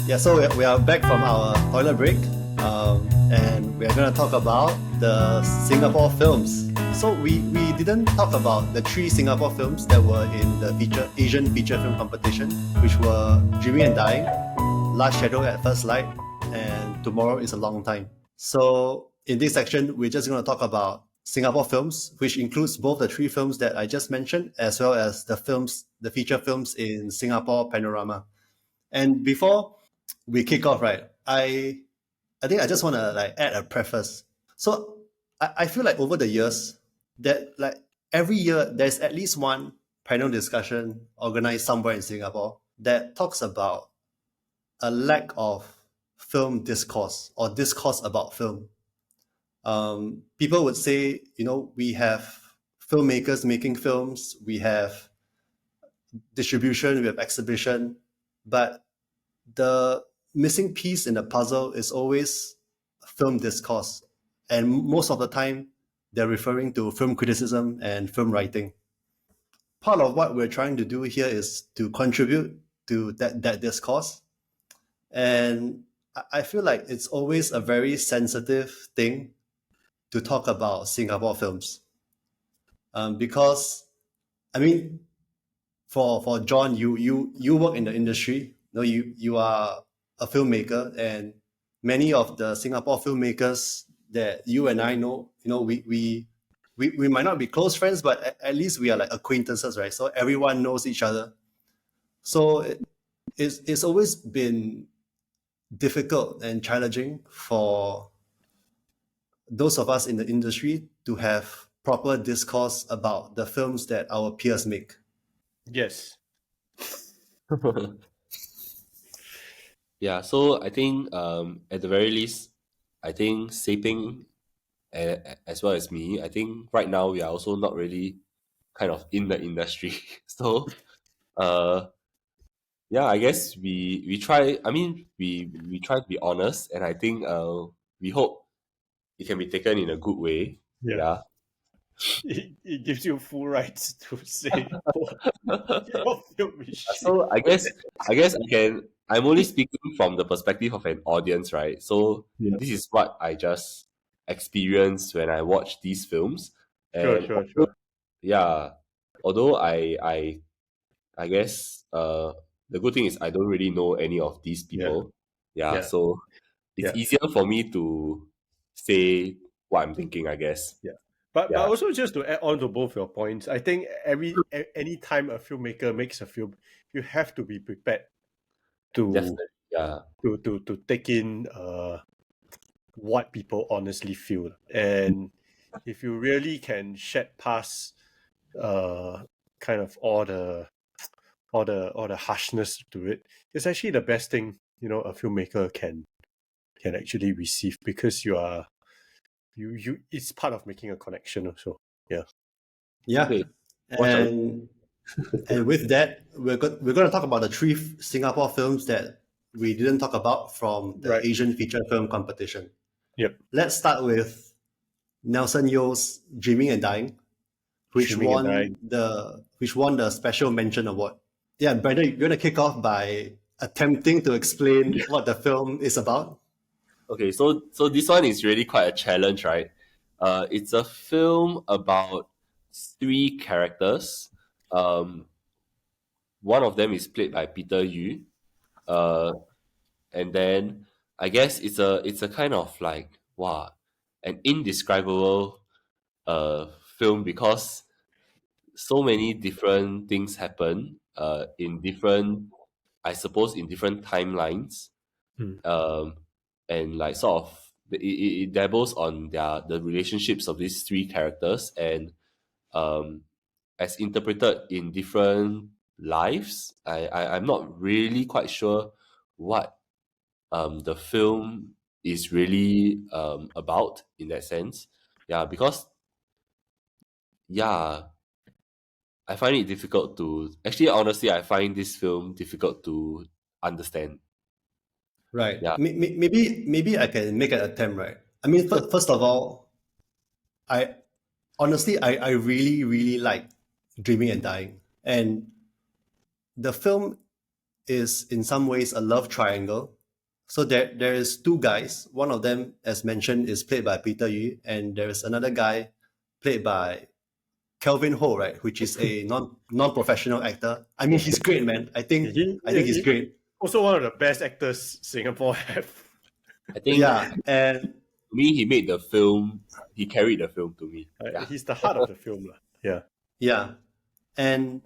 Yeah, so we are back from our toilet break, and we are going to talk about the Singapore films. So we didn't talk about the 3 Singapore films that were in the Asian feature film competition, which were Dreaming and Dying, Last Shadow at First Light, and Tomorrow is a Long Time. So in this section, we're just going to talk about Singapore films, which includes both the 3 films that I just mentioned, as well as the feature films in Singapore Panorama. And before we kick off, right, I think I just want to add a preface. So I feel like over the years that every year there's at least one panel discussion organized somewhere in Singapore that talks about a lack of film discourse or discourse about film. People would say, we have filmmakers making films, we have distribution, we have exhibition, but the missing piece in the puzzle is always film discourse. And most of the time, they're referring to film criticism and film writing. Part of what we're trying to do here is to contribute to that discourse. And I feel like it's always a very sensitive thing to talk about Singapore films. Because, I mean, for John, you work in the industry. You are a filmmaker, and many of the Singapore filmmakers that you and I know, we might not be close friends, but at least we are like acquaintances, right? So everyone knows each other. So it's always been difficult and challenging for those of us in the industry to have proper discourse about the films that our peers make. Yes. Yeah, so I think at the very least, I think Peng as well as me, I think right now we are also not really kind of in the industry. So yeah, I guess we try. I mean, we try to be honest, and I think we hope it can be taken in a good way. Yeah. It gives you full rights to say what film we should. So I guess I'm only speaking from the perspective of an audience, right? So this is what I just experienced when I watched these films. And Sure. yeah, although I guess the good thing is I don't really know any of these people. Yeah. So it's easier for me to say what I'm thinking, I guess. Yeah. But also just to add on to both your points, I think any time a filmmaker makes a film, you have to be prepared to to take in what people honestly feel. And if you really can shed past kind of all the harshness to it, it's actually the best thing a filmmaker can actually receive, because you it's part of making a connection also. Okay. And with that, we're going to talk about the 3 Singapore films that we didn't talk about from the Asian feature film competition. Yep. Let's start with Nelson Yeo's Dreaming and Dying, which won the Special Mention Award. Yeah, Brandon, you're going to kick off by attempting to explain what the film is about. Okay, so this one is really quite a challenge, right? It's a film about 3 characters. One of them is played by Peter Yu, and then I guess it's a kind of like an indescribable film, because so many different things happen in different, I suppose, in different timelines. And like sort of it dabbles on the relationships of these 3 characters, and as interpreted in different lives. I'm not really quite sure what the film is really about in that sense. Yeah, because I find it difficult to honestly, I find this film difficult to understand. Right. Yeah. Maybe I can make an attempt, right? I mean, first of all, I really, really like Dreaming and Dying. And the film is in some ways a love triangle So there is two guys. One of them, as mentioned, is played by Peter Yu, and there is another guy played by Kelvin Ho, right, which is a non-professional actor. I mean, he's great, man. I think he's great. Also, one of the best actors Singapore have. I think and to me, he made the film. He carried the film to me. He's the heart of the film, Yeah. Yeah, and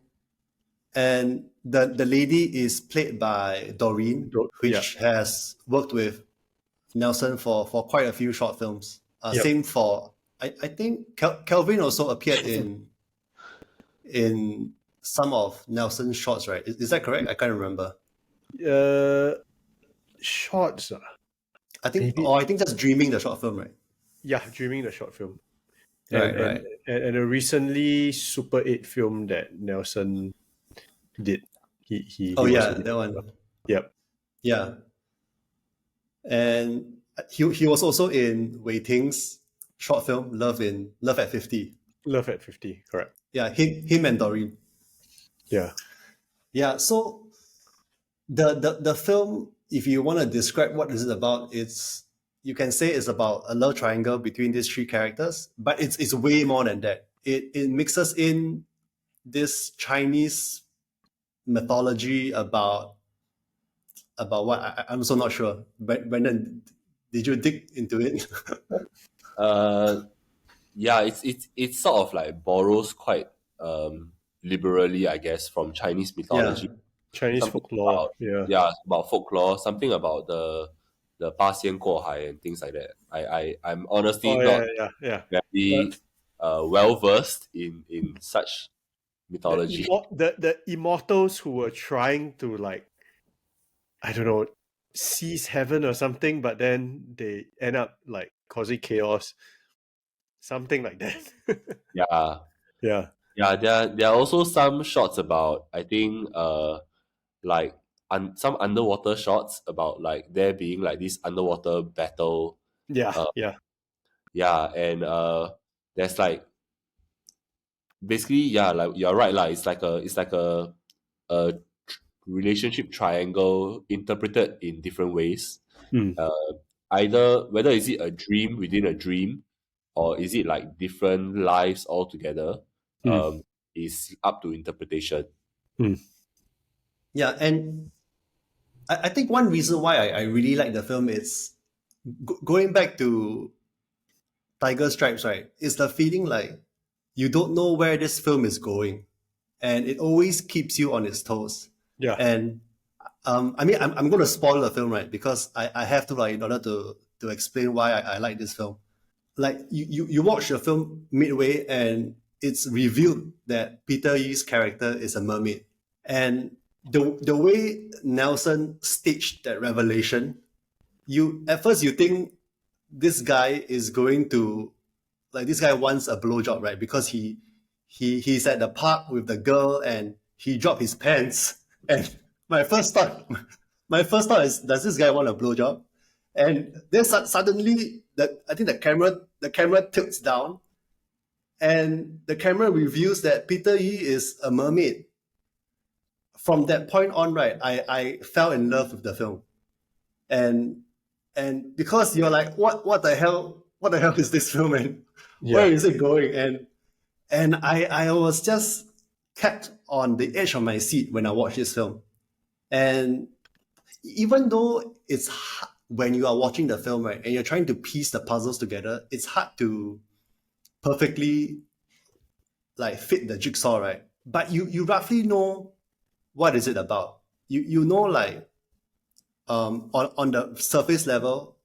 the lady is played by Doreen, which has worked with Nelson for quite a few short films. Same for I think Kelvin also appeared in some of Nelson's shorts, right? Is that correct? I can't remember. Shorts. I think just Dreaming, the short film, right? Yeah, Dreaming, the short film. Right. And a recently Super 8 film that Nelson did. He that one. Yep. Yeah. And he was also in Wei Ting's short film Love at 50. Love at 50, correct. Yeah, him and Doreen. Yeah. Yeah, so the film, if you want to describe what is it about, you can say it's about a love triangle between these three characters, but it's way more than that. It mixes in this Chinese mythology about what I'm also not sure. But Brendan, did you dig into it? Yeah, it's sort of like borrows quite liberally, I guess, from Chinese mythology. Yeah. Chinese folklore. About folklore, something about the 八仙过海 and things like that. I'm honestly not very well versed in such mythology. The immortals who were trying to, like, I don't know, seize heaven or something, but then they end up like causing chaos. Something like that. Yeah. There are also some shots about, I think, like some underwater shots about like there being like this underwater battle. Yeah. And there's like basically like you're right, like it's like a relationship triangle interpreted in different ways. Either whether is it a dream within a dream, or is it like different lives altogether, is up to interpretation. Yeah, and I think one reason why I really like the film is going back to Tiger Stripes, right? Is the feeling like you don't know where this film is going, and it always keeps you on its toes. Yeah. And I mean, I'm going to spoil the film, right? Because I have to, like, in order to explain why I like this film. Like, you watch the film midway, and it's revealed that Peter Yi's character is a mermaid. And the way Nelson staged that revelation, at first you think this guy is going to, like, this guy wants a blowjob, right? Because he's at the park with the girl and he dropped his pants. And my first thought is, does this guy want a blowjob? And then suddenly, I think the camera tilts down, and the camera reveals that Peter Yi is a mermaid. From that point on, right, I fell in love with the film, and because you're like, what the hell is this film, and where is it going? And I was just kept on the edge of my seat when I watched this film. And even though it's hard, when you are watching the film, right, and you're trying to piece the puzzles together, it's hard to perfectly, like, fit the jigsaw, right? But you roughly know what is it about. You know, like, on the surface level,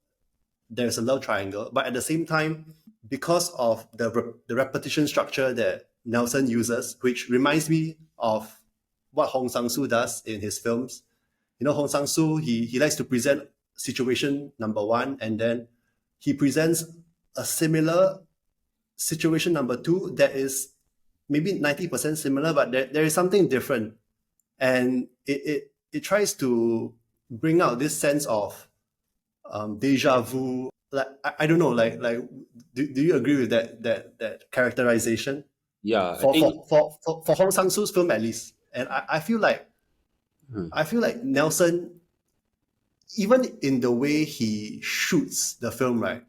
there's a love triangle, but at the same time, because of the repetition structure that Nelson uses, which reminds me of what Hong Sang-soo does in his films. You know, Hong Sang-soo, he likes to present situation number one, and then he presents a similar situation number two that is maybe 90% similar, but there is something different. And it tries to bring out this sense of deja vu. Like, I don't know, like do you agree with that characterization? Yeah, for Hong Sang-soo's film, at least. And I feel like Nelson even in the way he shoots the film, right?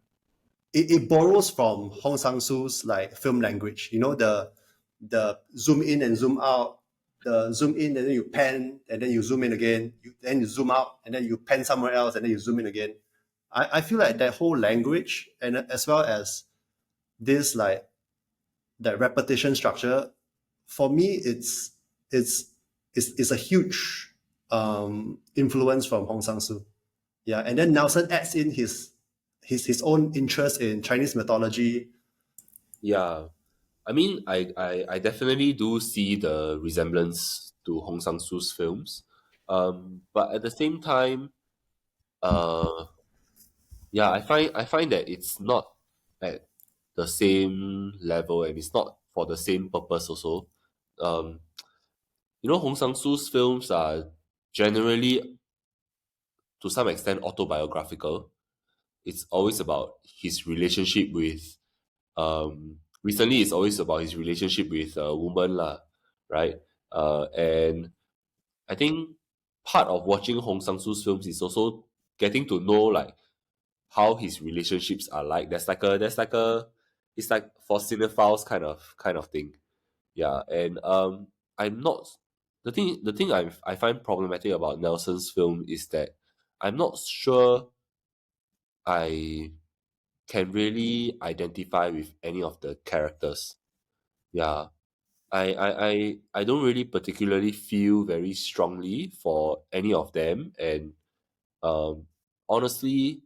It borrows from Hong Sang-soo's like film language. You know, the zoom in and zoom out, the zoom in and then you pan and then you zoom in again, then you zoom out and then you pan somewhere else and then you zoom in again. I feel like that whole language and as well as this like that repetition structure, for me, it's a huge influence from Hong Sang-soo. Yeah, and then Nelson adds in his own interest in Chinese mythology. Yeah, I mean, I definitely do see the resemblance to Hong Sang-soo's films, but at the same time, uh, yeah, I find that it's not at the same level and it's not for the same purpose also. Um, Hong Sang-soo's films are generally, to some extent, autobiographical. It's always about his relationship with recently it's always about his relationship with a woman lah, right? And I think part of watching Hong Sang-soo's films is also getting to know like how his relationships are like. There's like a it's like for cinephiles kind of thing. Yeah, and I'm not the thing I find problematic about Nelson's film is that I'm not sure I can really identify with any of the characters. Yeah. I don't really particularly feel very strongly for any of them. And um honestly,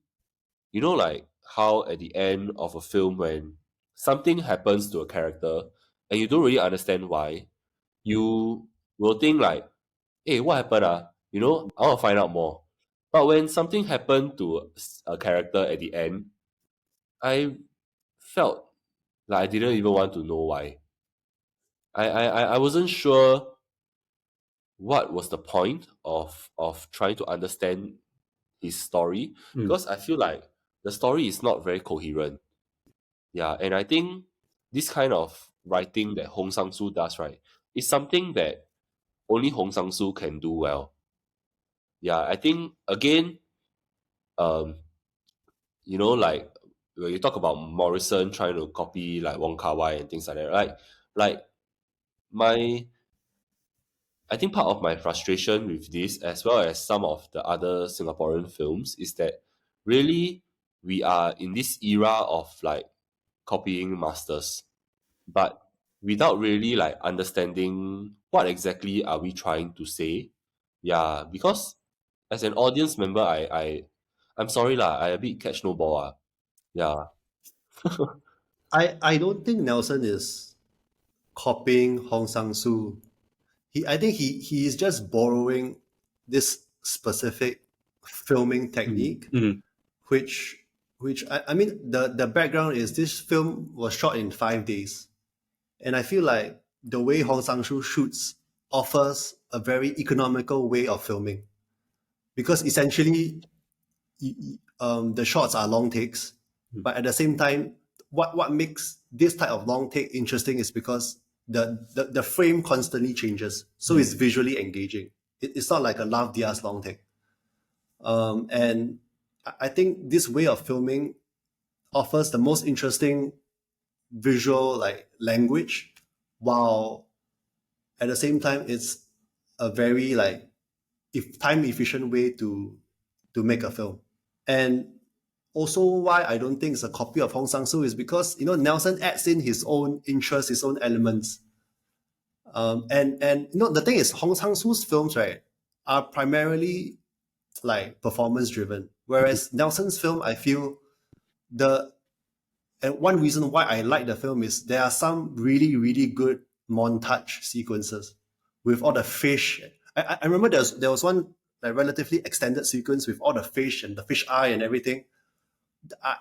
like how at the end of a film when something happens to a character and you don't really understand why, you will think like, hey, what happened? I want to find out more. But when something happened to a character at the end, I felt like I didn't even want to know why. I wasn't sure what was the point of trying to understand his story, because I feel like the story is not very coherent. Yeah, and I think this kind of writing that Hong Sang-soo does, right, is something that only Hong Sang-soo can do well. Yeah, I think again, um, like when you talk about Morrison trying to copy like Wong Kar-wai and things like that, right? Like my I think part of my frustration with this, as well as some of the other Singaporean films, is that really we are in this era of like copying masters, but without really like understanding what exactly are we trying to say. Yeah, because as an audience member, I'm sorry lah, I a bit catch no ball. Yeah. I don't think Nelson is copying Hong Sang-soo. I think he is just borrowing this specific filming technique, which I mean the background is this film was shot in 5 days, and I feel like the way Hong Sang-soo shoots offers a very economical way of filming, because essentially the shots are long takes, but at the same time, what makes this type of long take interesting is because the frame constantly changes, so it's visually engaging. It's not like a Lav Diaz long take. And I think this way of filming offers the most interesting visual like language, while at the same time it's a very like if time efficient way to make a film. And also why I don't think it's a copy of Hong Sang-soo is because Nelson adds in his own interests, his own elements. And the thing is, Hong Sang-soo's films, right, are primarily like performance driven, whereas Nelson's film, I feel the and one reason why I like the film is there are some really really good montage sequences with all the fish. I remember there was one like relatively extended sequence with all the fish and the fish eye and everything.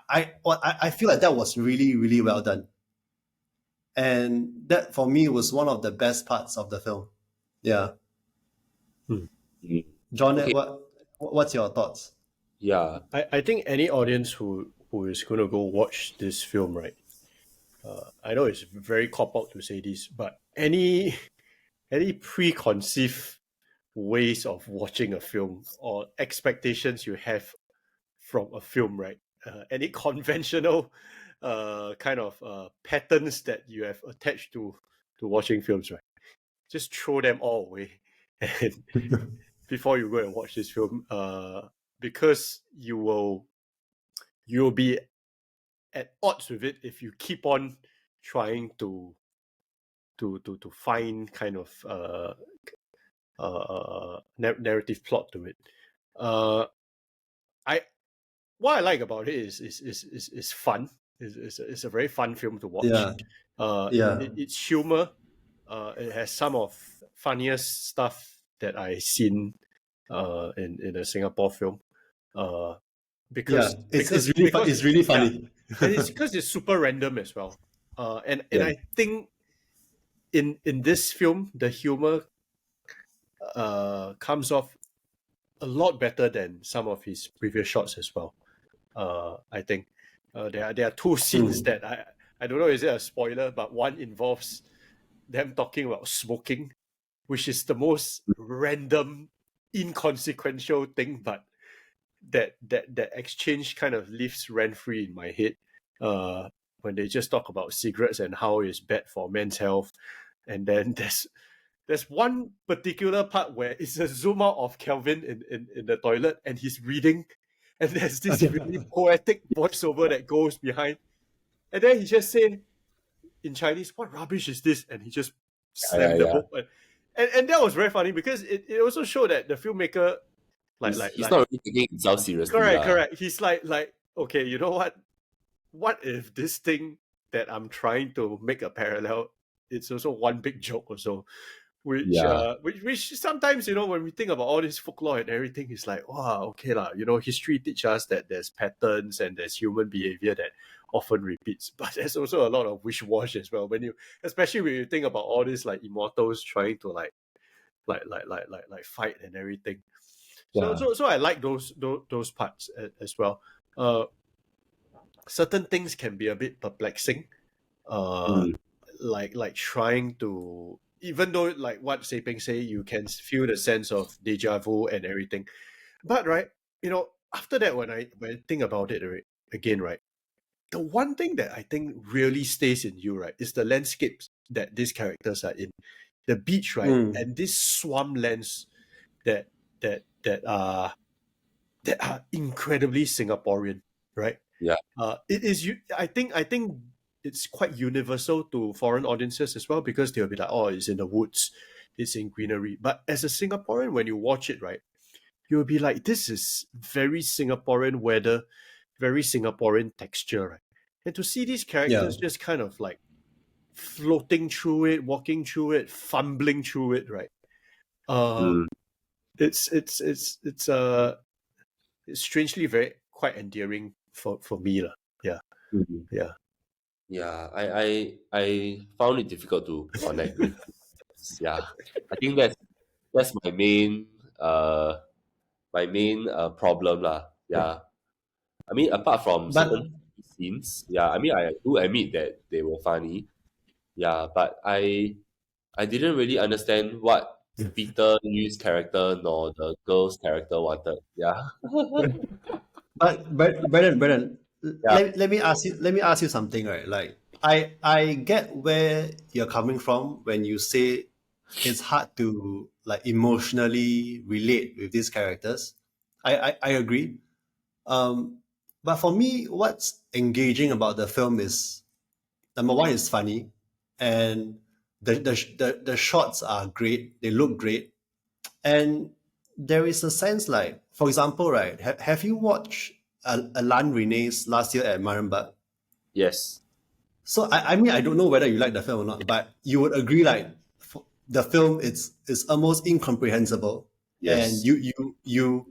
I feel like that was really really well done, and that for me was one of the best parts of the film. Yeah, John, Okay. what's your thoughts? Yeah. I think any audience who is going to go watch this film, right? I know it's very cop out to say this, but any preconceived ways of watching a film or expectations you have from a film, right? Any conventional kind of patterns that you have attached to watching films, right? Just throw them all away and before you go and watch this film, because you'll be at odds with it if you keep on trying to find kind of narrative plot to it. What I like about it is fun. It's a very fun film to watch. It's humor. It has some of funniest stuff that I've seen in a Singapore film. Because it's really funny. And it's because it's super random as well. And I think in this film the humor comes off a lot better than some of his previous shots as well. I think there are two scenes that I don't know, is it a spoiler, but one involves them talking about smoking, which is the most random, inconsequential thing, but that exchange kind of lives rent-free in my head when they just talk about cigarettes and how it's bad for men's health. And then there's one particular part where it's a zoom out of Kelvin in the toilet and he's reading, and there's this really poetic voiceover that goes behind, and then he just say in Chinese, "What rubbish is this?" and he just slammed the book. And that was very funny because it also showed that the filmmaker he's not really taking himself seriously. Correct. He's like, okay, you know what? What if this thing that I'm trying to make a parallel, it's also one big joke or so, which sometimes, you know, when we think about all this folklore and everything, it's like, wow, okay lah, you know, history teaches us that there's patterns and there's human behavior that often repeats, but there's also a lot of wish-wash as well. Especially when you think about all these like immortals trying to like fight and everything. So I like those parts as well. Certain things can be a bit perplexing, like trying to, even though like what Peng say, you can feel the sense of deja vu and everything, but right, you know, after that when I think about it again, right, the one thing that I think really stays in you, right, is the landscapes that these characters are in, the beach, right, and this swamplands that are incredibly Singaporean, right? Yeah. It is. I think it's quite universal to foreign audiences as well, because they'll be like, oh, it's in the woods, it's in greenery. But as a Singaporean, when you watch it, right, you'll be like, this is very Singaporean weather, very Singaporean texture, right? And to see these characters just kind of like floating through it, walking through it, fumbling through it, right? It's strangely very quite endearing for me lah. I found it difficult to connect with. I think that's my main problem lah. I mean, apart from certain scenes, I mean, I do admit that they were funny, but I didn't really understand what Peter Yu's character nor the girl's character wanted. But Brennan, let me ask you something, right? Like I get where you're coming from when you say it's hard to like emotionally relate with these characters. I agree. But for me, what's engaging about the film is, number one, it's funny, and the shots are great. They look great, and there is a sense like, for example, right? Have you watched Alain René's last year at Marimbak? Yes. So I mean, I don't know whether you like the film or not, but you would agree like the film is almost incomprehensible. Yes. And you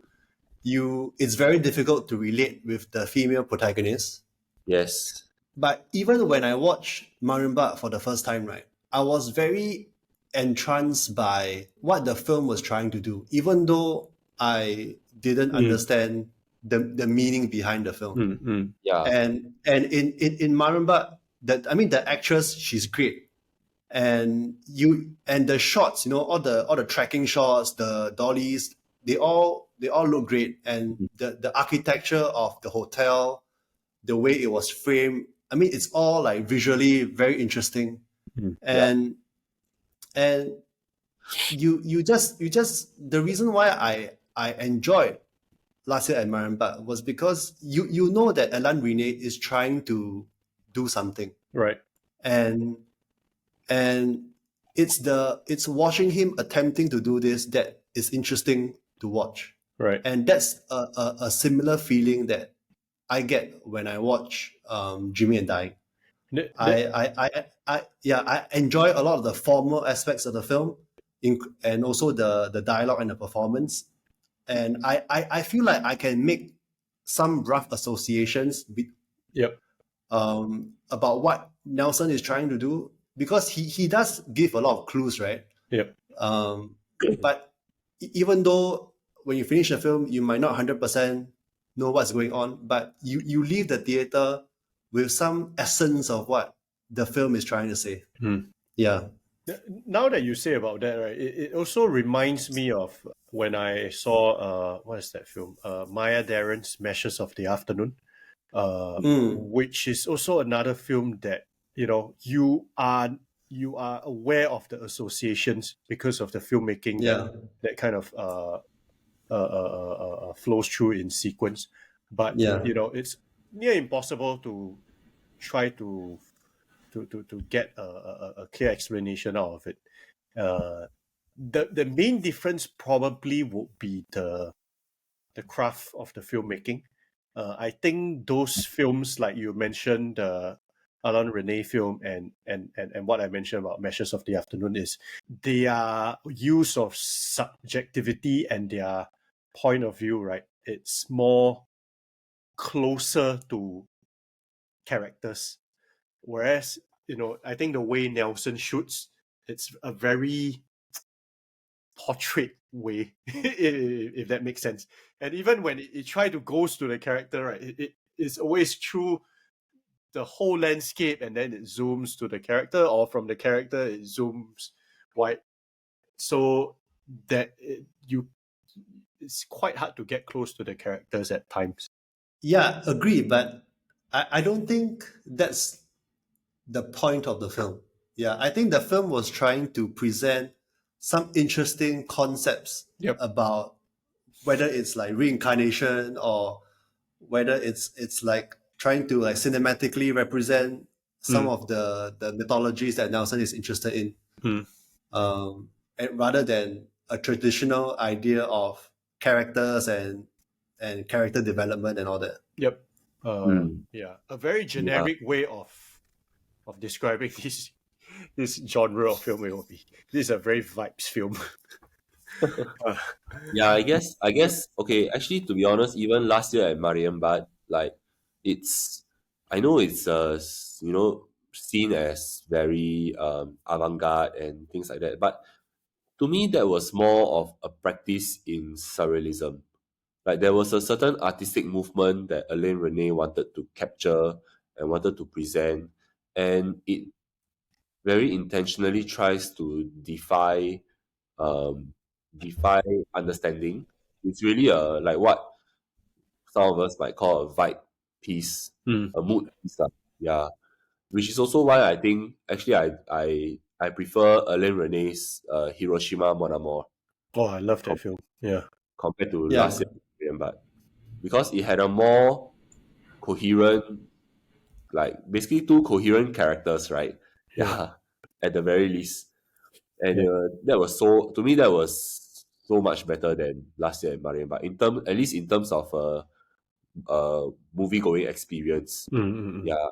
it's very difficult to relate with the female protagonist. Yes. But even when I watched Marimbak for the first time, right, I was very entranced by what the film was trying to do, even though I didn't understand the meaning behind the film. Yeah. And in Marimbak, the actress, she's great. and the shots, all the tracking shots, the dollies, they all look great, and the architecture of the hotel, the way it was framed, I mean, it's all like visually very interesting. And you just the reason why I enjoyed Last Year at Marienbad was because you know that Alain Resnais is trying to do something, Right. and it's watching him attempting to do this that is interesting to watch. Right. And that's a similar feeling that I get when I watch Jimmy and Dying. I enjoy a lot of the formal aspects of the film, and also the dialogue and the performance. And I feel like I can make some rough associations about what Nelson is trying to do, because he does give a lot of clues, right? Yep. But even though when you finish the film, you might not 100% know what's going on, but you leave the theater with some essence of what the film is trying to say. Yeah. Now that you say about that, right, it also reminds me of when I saw what is that film? Maya Daren's Meshes of the Afternoon, which is also another film that you are aware of the associations because of the filmmaking that kind of flows through in sequence. But it's near impossible to try to get a clear explanation out of it. The main difference probably would be the craft of the filmmaking. I think those films, like you mentioned, the Alain Resnais film and what I mentioned about Meshes of the Afternoon, is their use of subjectivity and their point of view, right? It's more closer to characters. Whereas, I think the way Nelson shoots, it's a very portrait way, if that makes sense. And even when it try to goes to the character, right, it's always through the whole landscape, and then it zooms to the character, or from the character it zooms wide, so that it's quite hard to get close to the characters at times. Yeah, agree, but I don't think that's the point of the film. Yeah, I think the film was trying to present some interesting concepts about whether it's like reincarnation, or whether it's like trying to like cinematically represent some of the mythologies that Nelson is interested in, and rather than a traditional idea of characters and character development and all that. Yep. Yeah, a very generic way of describing this genre of film will be, this is a very vibes film. Yeah, I guess okay, actually, to be honest, even Last Year at Marienbad, like, I know it's seen as very avant-garde and things like that, but to me that was more of a practice in surrealism. Like, there was a certain artistic movement that Alain Resnais wanted to capture and wanted to present, and it very intentionally tries to defy understanding. It's really like what some of us might call a vibe piece, a mood piece. Yeah. Which is also why I think actually I prefer Alain Resnais's Hiroshima Mon Amour. Oh, I love that film. Yeah. Compared to Last Year, but because it had a more coherent, like basically two coherent characters, right? Yeah. At the very least. And that was to me, that was so much better than Last Year at Marienbad, at least in terms of movie going experience. Yeah,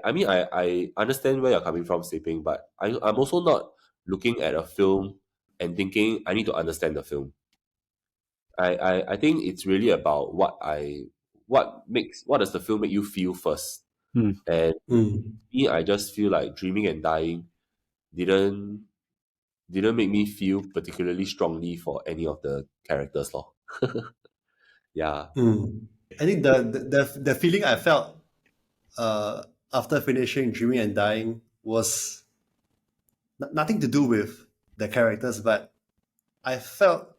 I mean, I understand where you're coming from, Seping, but I'm also not looking at a film and thinking I need to understand the film. I think it's really about what does the film make you feel first. And me, I just feel like Dreaming and Dying didn't make me feel particularly strongly for any of the characters, lor. Yeah. I think the feeling I felt after finishing Dreaming and Dying was nothing to do with the characters, but I felt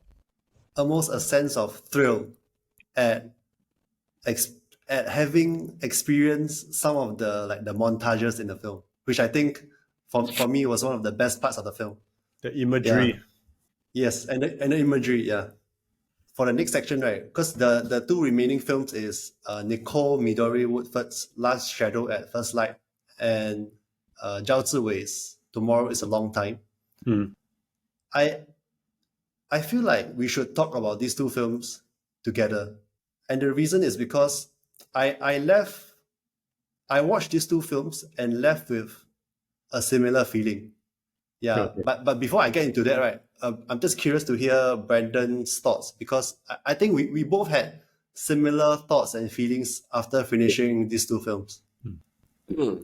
almost a sense of thrill at at having experienced some of the montages in the film, which I think for me was one of the best parts of the film. The imagery. Yeah. Yes, and the imagery, yeah. For the next section, right? Because the two remaining films is Nicole Midori Woodford's Last Shadow at First Light and Zhao Ziwei's Tomorrow is a Long Time. I feel like we should talk about these two films together. And the reason is because I watched these two films and left with a similar feeling. Yeah, Okay. but before I get into that, right, I'm just curious to hear Brandon's thoughts, because I think we both had similar thoughts and feelings after finishing these two films.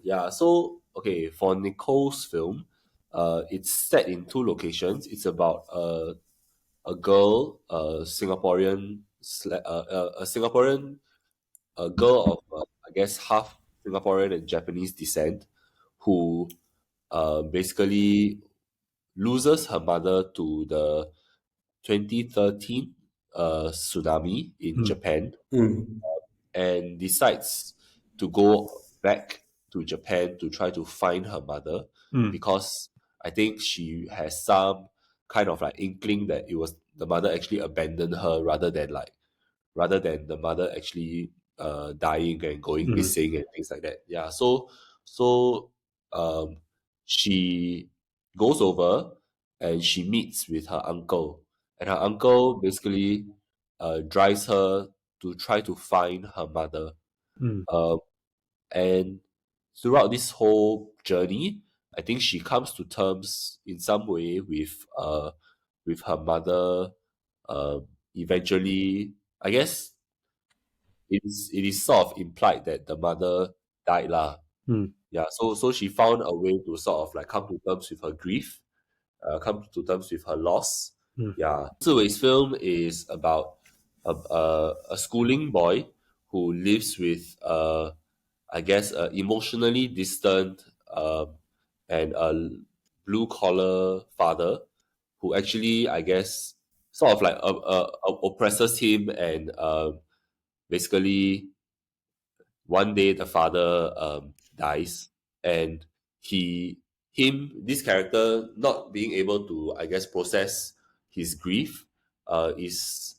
Yeah, so okay, for Nicole's film, it's set in two locations. It's about a girl, a Singaporean girl of I guess half Singaporean and Japanese descent, who basically loses her mother to the 2013 tsunami in Japan, and decides to go back to Japan to try to find her mother, because I think she has some kind of like inkling that it was the mother actually abandoned her rather than the mother actually dying and going missing and things like that. Yeah, so um, she goes over and she meets with her uncle, and her uncle basically drives her to try to find her mother. And throughout this whole journey, I think she comes to terms in some way with her mother. Eventually, I guess it is sort of implied that the mother died lah. Yeah, so she found a way to sort of like come to terms with her grief, come to terms with her loss. Yeah, Ziwei's film is about a schooling boy who lives with I guess emotionally distant and a blue collar father who actually, I guess, sort of like oppresses him, and basically one day the father dies, and this character not being able to, I guess, process his grief, is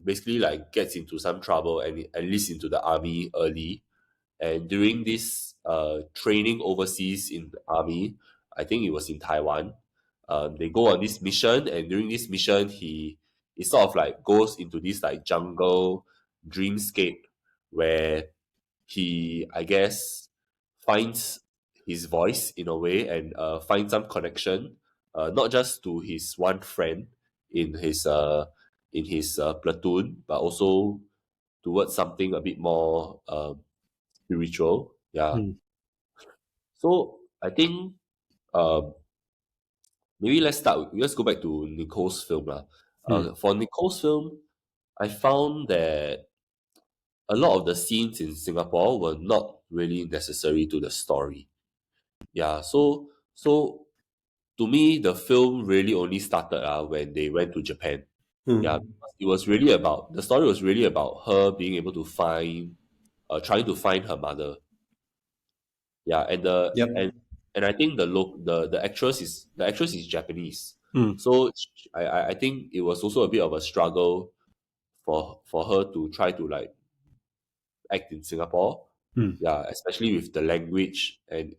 basically like gets into some trouble and enlists into the army early. And during this training overseas in the army, I think it was in Taiwan, they go on this mission, and during this mission he sort of like goes into this like jungle dreamscape where he, I guess, finds his voice in a way, and finds some connection, not just to his one friend in his platoon, but also towards something a bit more spiritual. Yeah. So I think um, maybe let's go back to Nicole's film lah. For Nicole's film, I found that a lot of the scenes in Singapore were not really necessary to the story. Yeah, so to me, the film really only started when they went to Japan. Yeah, because the story was really about her being able to trying to find her mother. Yeah, Yep. and I think the actress is Japanese. So I think it was also a bit of a struggle for her to try to like act in Singapore. Yeah, especially with the language, and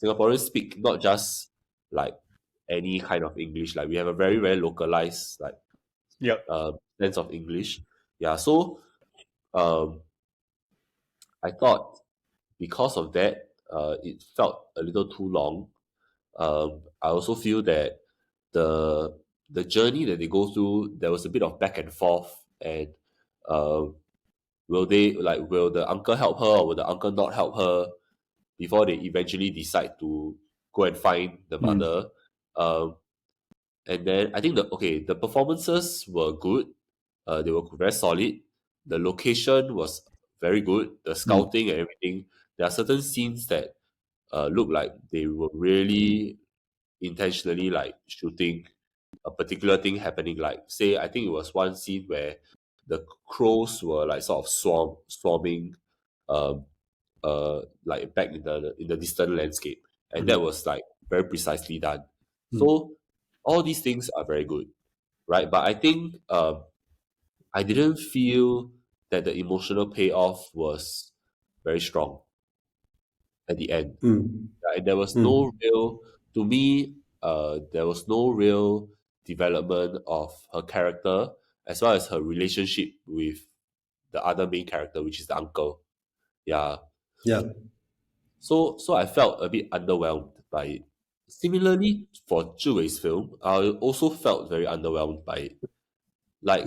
Singaporeans speak not just like any kind of English. Like we have a very very localized like sense of English. Yeah, so um, I thought because of that, it felt a little too long. I also feel that the journey that they go through, there was a bit of back and forth, and uh, will the uncle help her, or will the uncle not help her before they eventually decide to go and find the mother. And then I think the performances were good. They were very solid. The location was very good. The scouting and everything. There are certain scenes that look like they were really intentionally like shooting a particular thing happening. Like say, I think it was one scene where the crows were like sort of swarming, um, like back in the distant landscape, and that was like very precisely done. So all these things are very good, right? But I think I didn't feel that the emotional payoff was very strong at the end. Right? There was no real, to me, there was no real development of her character as well as her relationship with the other main character, which is the uncle. Yeah. Yeah. So I felt a bit underwhelmed by it. Similarly, for Zhu Wei's film, I also felt very underwhelmed by it. Like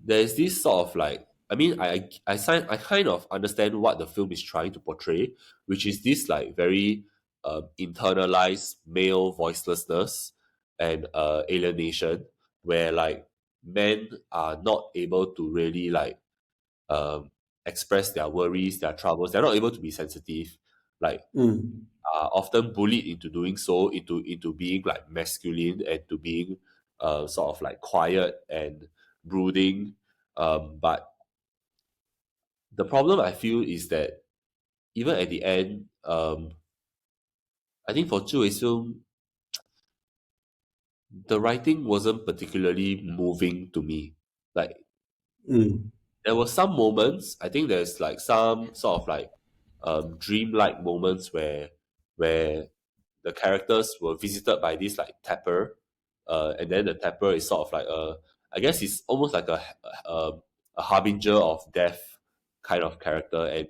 there's this sort of like, I mean, I kind of understand what the film is trying to portray, which is this like very internalized male voicelessness and alienation, where like men are not able to really like um, express their worries, their troubles. They're not able to be sensitive. Like are often bullied into doing so, into being like masculine and to being sort of like quiet and brooding. But the problem I feel is that even at the end, I think for Zhu Wei's film, the writing wasn't particularly moving to me. Like there were some moments. I think there's like some sort of like dreamlike moments where the characters were visited by this like tapper, and then the tapper is sort of like a, I guess it's almost like a harbinger of death kind of character, and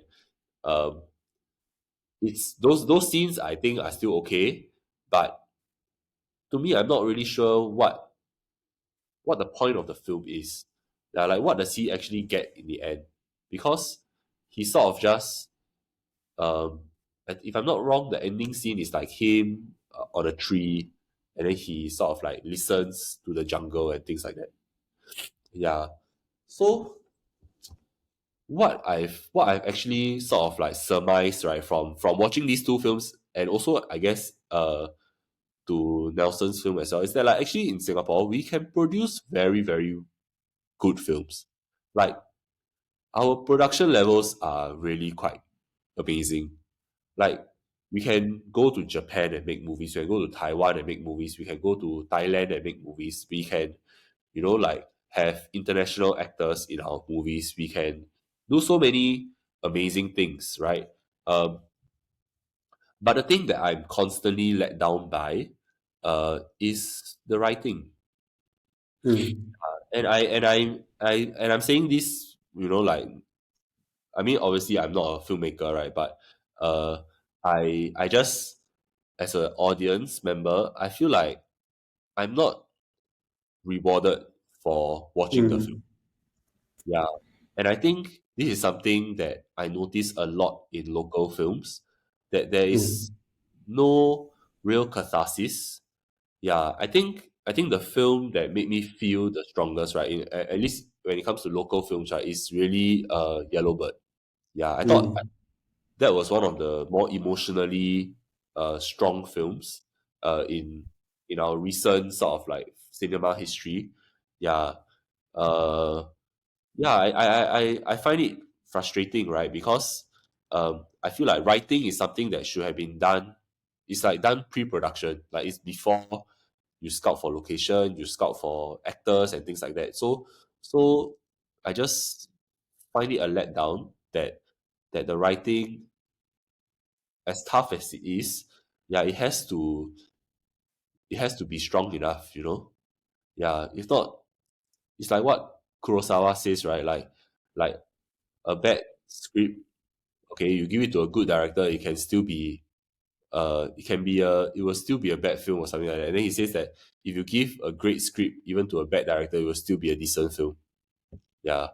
um, it's those scenes I think are still okay, but to me I'm not really sure what the point of the film is. Yeah, like what does he actually get in the end? Because he sort of just if I'm not wrong, the ending scene is like him on a tree, and then he sort of like listens to the jungle and things like that. Yeah. So what I've actually sort of like surmised, right, from watching these two films, and also I guess to Nelson's film as well, is that like actually in Singapore we can produce very, very good films. Like our production levels are really quite amazing. Like we can go to Japan and make movies. We can go to Taiwan and make movies. We can go to Thailand and make movies. We can, like have international actors in our movies. We can do so many amazing things, right? But the thing that I'm constantly let down by, is the writing. And I'm saying this, like, I mean, obviously, I'm not a filmmaker, right? But uh, I just, as an audience member, I feel like I'm not rewarded for watching the film. Yeah, and I think this is something that I notice a lot in local films, that there is no real catharsis. Yeah, I think the film that made me feel the strongest, right, at least when it comes to local films, right, is really Yellowbird. Yeah, I thought that was one of the more emotionally strong films in our recent sort of like cinema history. Yeah, uh, yeah, I find it frustrating, right? Because I feel like writing is something that should have been done. It's like done pre-production, like it's before you scout for location, you scout for actors and things like that. So I just find it a letdown that the writing, as tough as it is, yeah, it has to be strong enough. Yeah, if not, it's like what Kurosawa says, right? Like a bad script, okay, you give it to a good director, it will still be a bad film or something like that. And then he says that if you give a great script even to a bad director, it will still be a decent film. Yeah.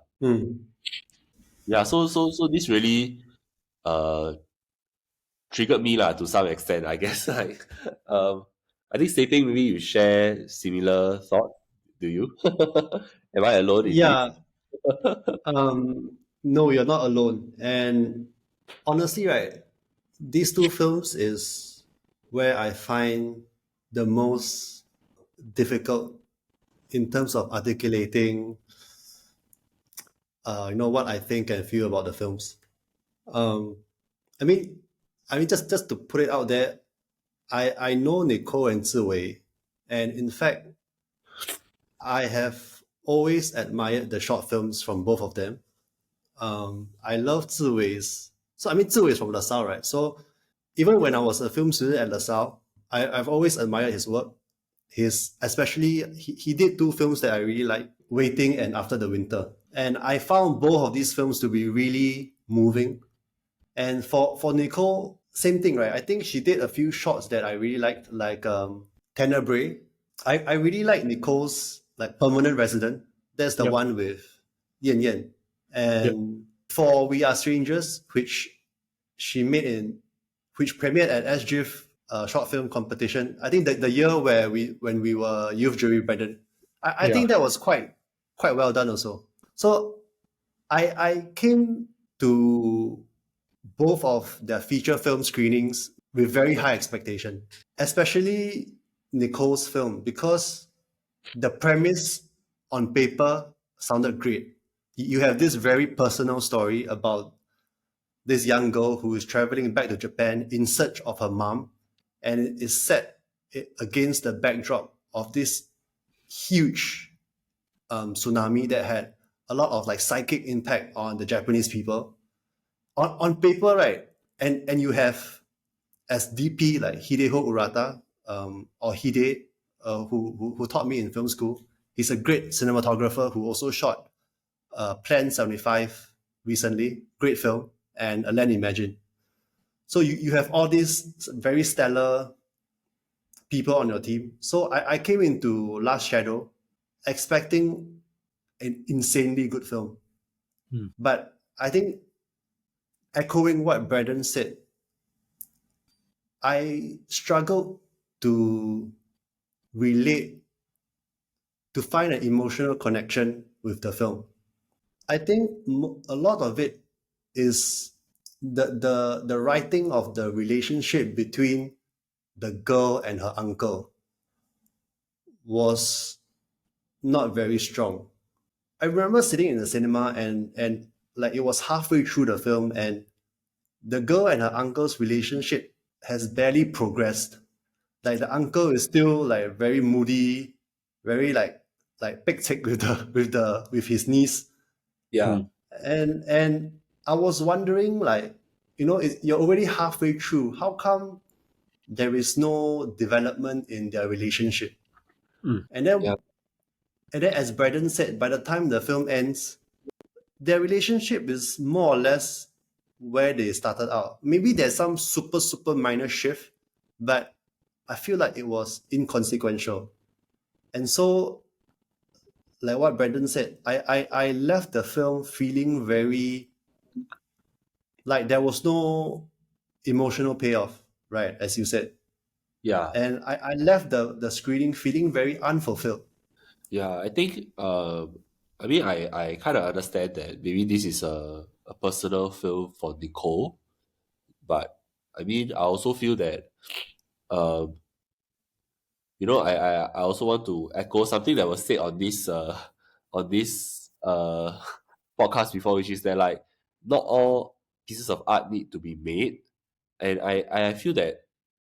Yeah, so this really uh triggered me lah to some extent, I guess. Like, I think stating, maybe you share similar thought. Do you? Am I alone in this? Yeah. No, you're not alone. And honestly, right, these two films is where I find the most difficult in terms of articulating, what I think and feel about the films. Um, I mean, just to put it out there, I know Nicole and Ziwei, and in fact, I have always admired the short films from both of them. I love Ziwei's. So I mean, Ziwei is from LaSalle, right? So even when I was a film student at LaSalle, I've always admired his work. He did two films that I really like, Waiting and After the Winter. And I found both of these films to be really moving. And for Nicole, same thing, right? I think she did a few shots that I really liked, like Tenebrae. I really like Nicole's like Permanent Resident. That's the one with Yan Yan. And for We Are Strangers, which premiered at SGIFF short film competition. I think that the year when we were youth jury, Brendan. I think that was quite well done also. So I came to both of their feature film screenings with very high expectation, especially Nicole's film, because the premise on paper sounded great. You have this very personal story about this young girl who is traveling back to Japan in search of her mom, and it is set against the backdrop of this huge tsunami that had a lot of like psychic impact on the Japanese people. On paper, right? And you have as DP like Hideo Urata or Hide, who taught me in film school. He's a great cinematographer who also shot Plan 75 recently, great film, and A Land Imagine. So you have all these very stellar people on your team. So I came into Last Shadow expecting an insanely good film. But I think, echoing what Brandon said, I struggled to relate, to find an emotional connection with the film. I think a lot of it is the writing of the relationship between the girl and her uncle was not very strong. I remember sitting in the cinema and like it was halfway through the film and the girl and her uncle's relationship has barely progressed. Like the uncle is still like very moody, very like pictic with his niece. Yeah. And I was wondering, like, you're already halfway through. How come there is no development in their relationship? And then as Brandon said, by the time the film ends, their relationship is more or less where they started out. Maybe there's some super minor shift, but I feel like it was inconsequential. And so, like what Brandon said, I left the film feeling very like there was no emotional payoff, right? As you said. Yeah. And I left the screening feeling very unfulfilled. Yeah, I think I mean I kind of understand that maybe this is a personal film for Nicole, but I mean I also feel that um I also want to echo something that was said on this podcast before, which is that like not all pieces of art need to be made. And I feel that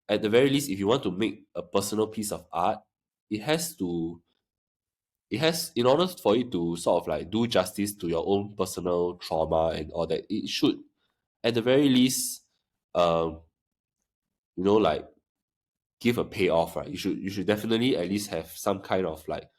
at the very least, if you want to make a personal piece of art, in order for it to sort of like do justice to your own personal trauma and all that, it should at the very least um like give a payoff, right? You should definitely at least have some kind of like,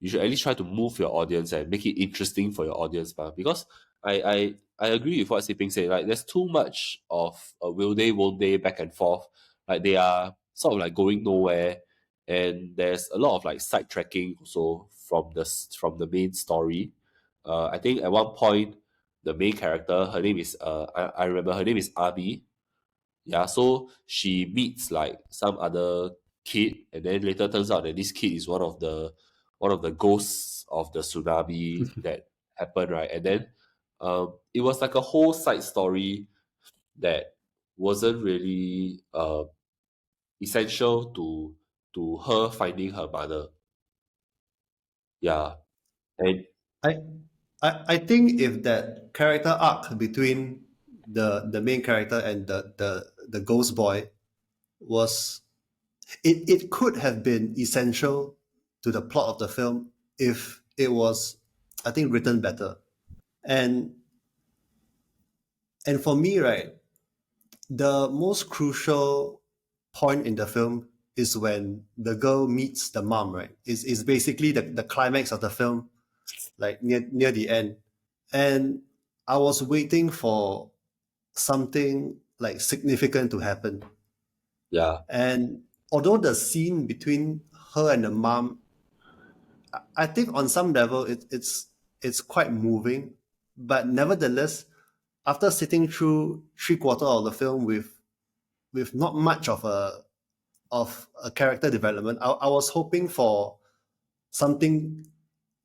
you should at least try to move your audience and make it interesting for your audience, because I agree with what Siping said. Like there's too much of a will they won't they back and forth. Like they are sort of like going nowhere, and there's a lot of like sidetracking also from the main story. I think at one point the main character, her name is I remember her name is Abi. Yeah, so she meets like some other kid, and then later turns out that this kid is one of the ghosts of the tsunami that happened, right? And then it was like a whole side story that wasn't really essential to to her finding her mother. Yeah, and I think if that character arc between the main character and the ghost boy was it could have been essential to the plot of the film if it was, I think, written better. And for me, right, the most crucial point in the film is when the girl meets the mom, right? Is basically the climax of the film, like near the end. And I was waiting for something like significant to happen. yeah, And although the scene between her and the mom, I think on some level it's quite moving, but nevertheless, after sitting through three-quarter of the film with not much of a character development, I was hoping for something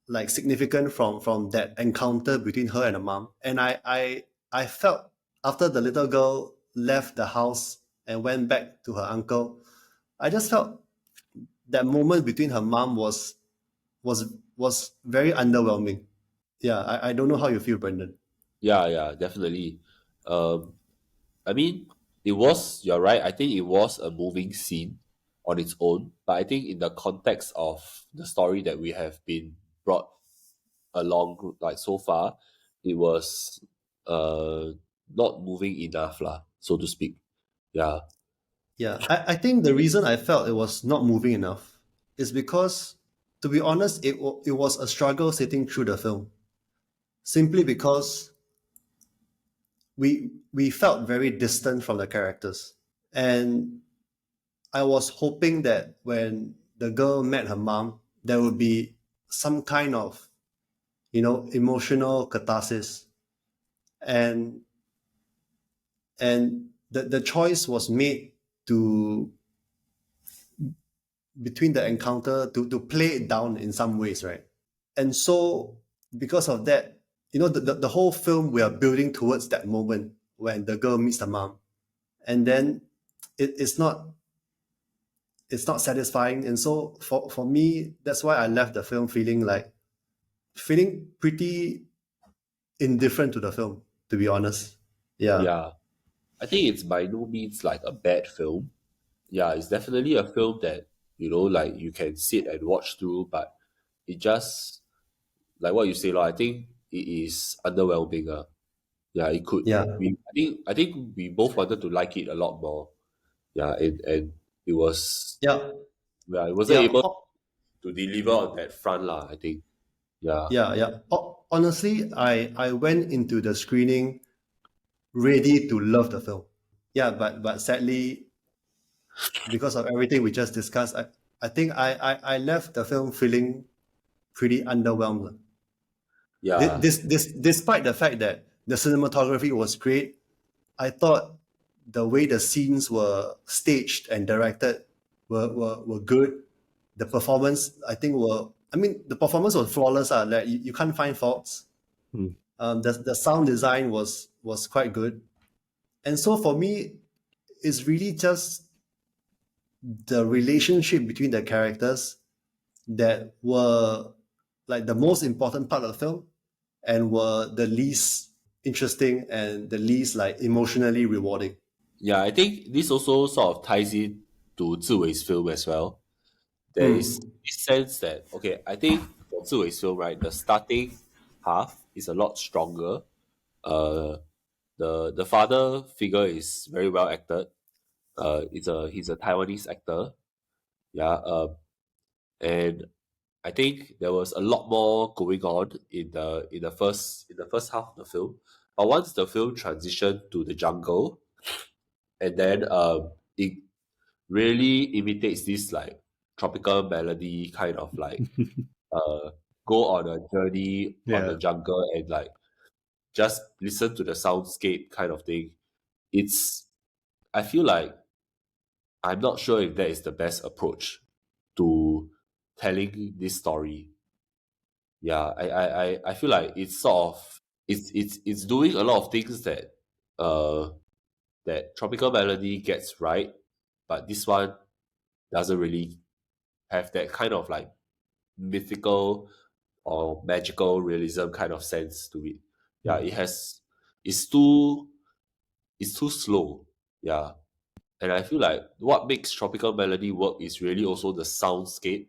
like significant from that encounter between her and the mom. And I felt after the little girl left the house and went back to her uncle, I just felt that moment between her mom was very underwhelming. Yeah, I don't know how you feel, Brendan. yeah, definitely. Um, I mean, you're right. I think it was a moving scene on its own, but I think in the context of the story that we have been brought along, like so far, it was uh not moving enough, lah, so to speak. Yeah, Yeah, I think the reason I felt it was not moving enough is because, to be honest, it was a struggle sitting through the film. Simply because we felt very distant from the characters. And I was hoping that when the girl met her mom, there would be some kind of, emotional catharsis. And the choice was made to between the encounter to play it down in some ways, right? And so because of that, the whole film we are building towards that moment when the girl meets the mom. And then it's not satisfying. And so for me, that's why I left the film feeling pretty indifferent to the film, to be honest. Yeah. yeah. I think it's by no means like a bad film. Yeah, it's definitely a film that like you can sit and watch through, but it just like what you say, I think it is underwhelming. Yeah, it could. Yeah. I think we both wanted to like it a lot more. Yeah, and it was Yeah. yeah, it wasn't Yeah. able to deliver on that front, lah. I think. Yeah, Yeah. Honestly, I went into the screening ready to love the film. Yeah, but sadly, because of everything we just discussed, I think I left the film feeling pretty underwhelmed. yeah, Despite the fact that the cinematography was great, I thought the way the scenes were staged and directed were good. The performance, I think, the performance was flawless. Like you can't find faults. Hmm. The sound design was quite good. And so for me, it's really just the relationship between the characters that were like the most important part of the film and were the least interesting and the least like emotionally rewarding. yeah. I think this also sort of ties in to Ziwei's film as well. There is this sense that okay, I think for Ziwei's film, right, the starting half is a lot stronger. Uh, the father figure is very well acted. He's a Taiwanese actor. Yeah. And I think there was a lot more going on in the first half of the film. But once the film transitioned to the jungle, and then it really imitates this like tropical melody kind of like uh go on a journey on the Yeah. jungle and like just listen to the soundscape kind of thing. It's I feel like I'm not sure if that is the best approach to telling this story. Yeah, I feel like it's sort of it's doing a lot of things uh that Tropical Melody gets right, but this one doesn't really have that kind of like mythical or magical realism kind of sense to it. Yeah, it's too slow. Yeah. And I feel like what makes Tropical Melody work is really also the soundscape.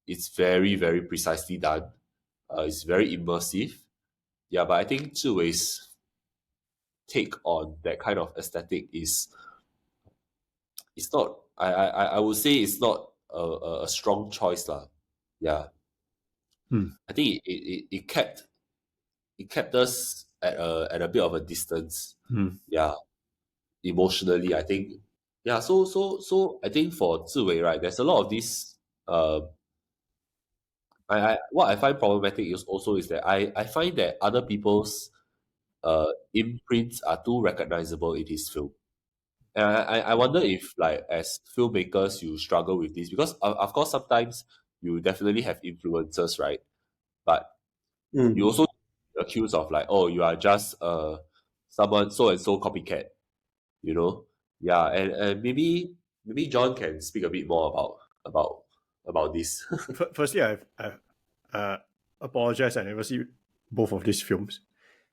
It's very, very precisely done. It's very immersive. Yeah, but I think Zhi Wei's take on that kind of aesthetic is it's not I would say it's not a strong choice lah. Yeah. I think it kept us at a bit of a distance. Yeah. Emotionally, I think. Yeah, so I think for Zhi Wei, right, there's a lot of this I what I find problematic is also is that I find that other people's imprints are too recognizable in his film. And I wonder if, like, as filmmakers, you struggle with this because, of course, sometimes you definitely have influences, right? But you also accused of like, oh, you are just someone so and so copycat, you know? Yeah, and maybe John can speak a bit more about this. Firstly, I apologize. I never see both of these films.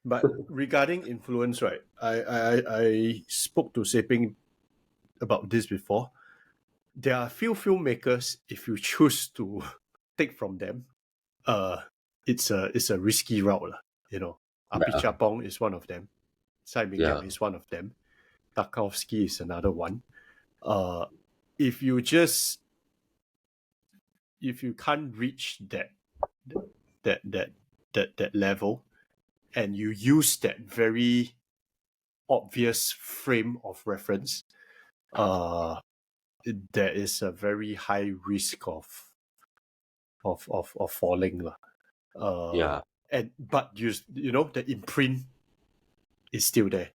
But regarding influence, right, I spoke to Seping about this before. There are few filmmakers, if you choose to take from them, it's a risky route, you know. Chapalang is one of them. Tsai Ming-liang is one of them. Tarkovsky is another one. If you can't reach that level, and you use that very obvious frame of reference, there is a very high risk of falling. But you know the imprint is still there,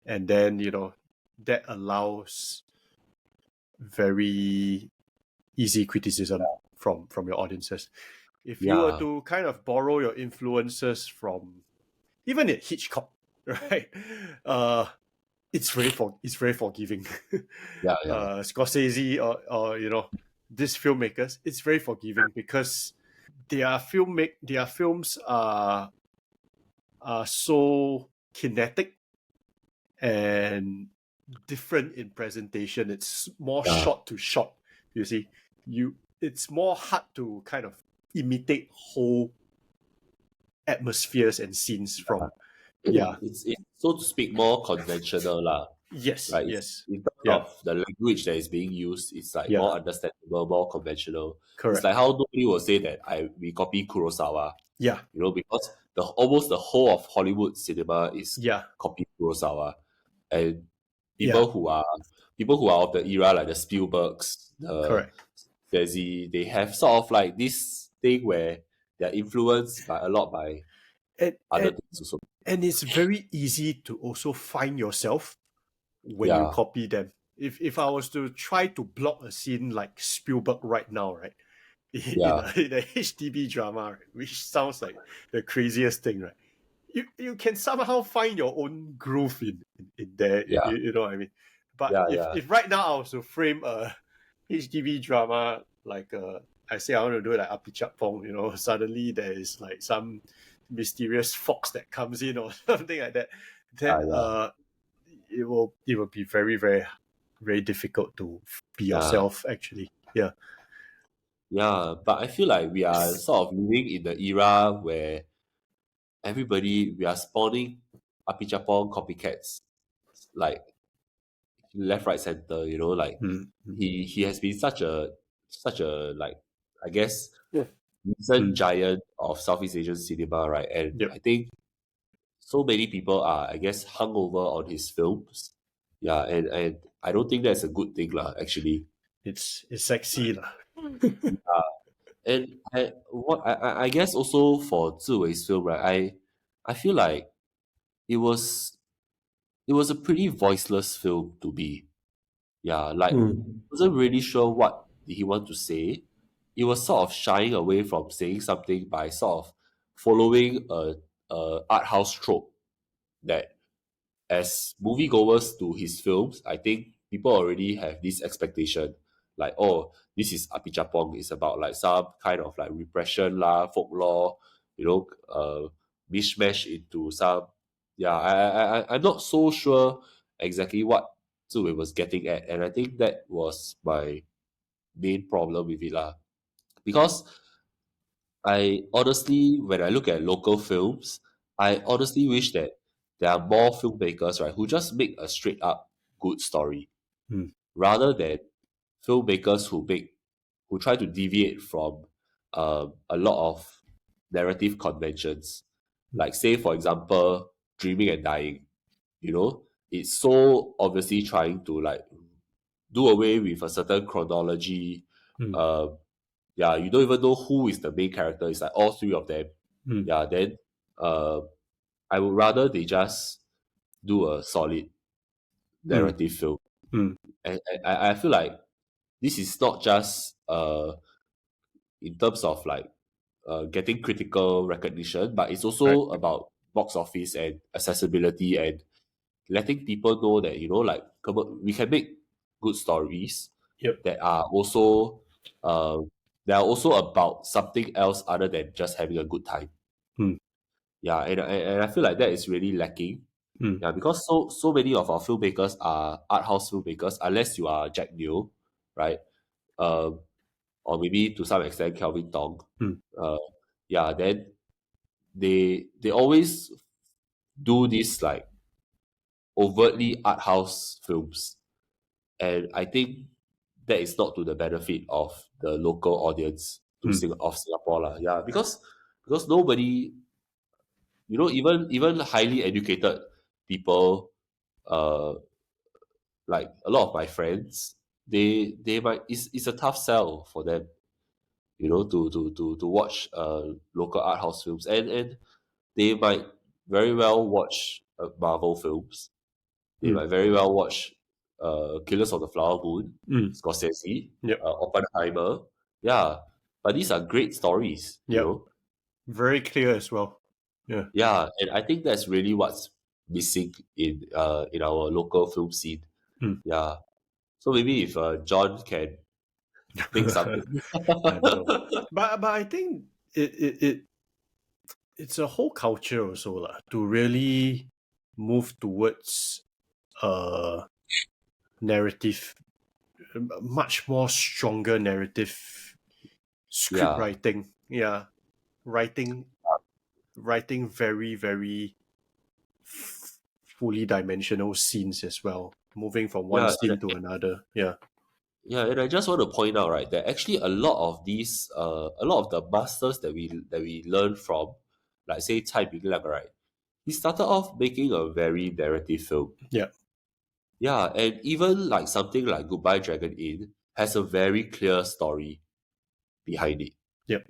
and then that allows very easy criticism from your audiences. If you were to kind of borrow your influences from even at Hitchcock, right? It's very forgiving. Scorsese or these filmmakers, it's very forgiving because their films are so kinetic and different in presentation. It's more shot to shot. You see, it's more hard to kind of imitate whole atmospheres and scenes from. It's so to speak more conventional lah. Yes, right? yes. In terms of the language that is being used, it's like more understandable, more conventional. Correct. It's like how nobody will say that we copy Kurosawa. Yeah. Because almost the whole of Hollywood cinema is copy Kurosawa. And people who are of the era, like the Spielbergs, the Scorsese, they have sort of like this thing where they're influenced by a lot by other things also. And it's very easy to also find yourself when you copy them. If I was to try to block a scene like Spielberg right now, right, in a HDB drama, right, which sounds like the craziest thing, right, you can somehow find your own groove in there. You know what I mean? But if right now I was to frame a HDB drama like I say I want to do it like Apichatpong, suddenly there is like some mysterious fox that comes in or something like that, then it will be very, very, very difficult to be yourself actually. But I feel like we are sort of living in the era where we are spawning Apichatpong copycats like left, right, center, like he has been such a like, I guess, recent giant of Southeast Asian cinema, right? And I think so many people are, I guess, hungover on his films. And I don't think that's a good thing lah, actually. It's sexy lah. And I guess also for Zhi Wei's film, right, I feel like it was a pretty voiceless film to be. Wasn't really sure what did he want to say. It was sort of shying away from saying something by sort of following a art house trope that, as moviegoers to his films, I think people already have this expectation. like, oh, this is Apichatpong, it's about like some kind of like repression lah, folklore, mishmash into some. Yeah, I'm not so sure exactly what Zhu Wei was getting at, and I think that was my main problem with it lah. Because I honestly, when I look at local films, I honestly wish that there are more filmmakers, right, who just make a straight up good story, rather than filmmakers who try to deviate from a lot of narrative conventions. Like, say for example, Dreaming and Dying. It's so obviously trying to like do away with a certain chronology. Yeah, you don't even know who is the main character. It's like all three of them. Yeah, then uh, I would rather they just do a solid narrative film. And I feel like this is not just in terms of like getting critical recognition, but it's Right. also about box office and accessibility and letting people know that like we can make good stories Yep. that are also uh, about something else other than just having a good time. Yeah, and I feel like that is really lacking. Yeah, because so many of our filmmakers are art house filmmakers, unless you are Jack Neo, right? Um, or maybe to some extent Kelvin Tong. Uh, yeah, then they always do this like overtly art house films, and I think that is not to the benefit of the local audience of Singapore lah. Yeah, because nobody, even highly educated people, uh, like a lot of my friends, they might it's a tough sell for them, to watch local art house films, and they might very well watch Marvel films. They might very well watch Killers of the Flower Moon, Scorsese, Yep. Oppenheimer. Yeah, but these are great stories, Yep. Very clear as well. Yeah. Yeah, and I think that's really what's missing in our local film scene. Yeah. So maybe if John can think something. I don't know. But I think it's a whole culture also lah, to really move towards narrative, much more stronger narrative script Yeah. writing. Yeah. Writing very, very fully dimensional scenes as well, moving from one scene to another. Yeah. Yeah, and I just want to point out, right, that actually a lot of these, a lot of the masters that we learn from, like say Cai Minglang, right, he started off making a very narrative film. Yeah. Yeah, and even like something like Goodbye Dragon Inn has a very clear story behind it. Yep.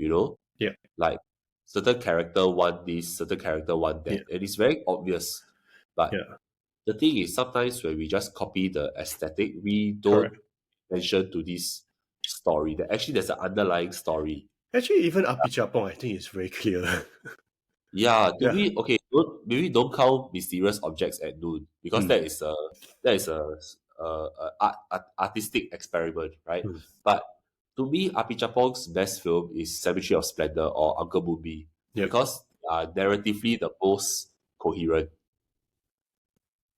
Yeah. Like certain character want this, certain character want that, and it's very obvious. But the thing is, sometimes when we just copy the aesthetic, we don't mention to this story that actually there's an underlying story. Actually, even Apichatpong, I think it's very clear. Yeah, to me, okay, maybe don't count Mysterious Objects at Noon, because that is a artistic experiment, right? But to me, Apichatpong's best film is Cemetery of Splendor or Uncle Boonmee, because narratively the most coherent.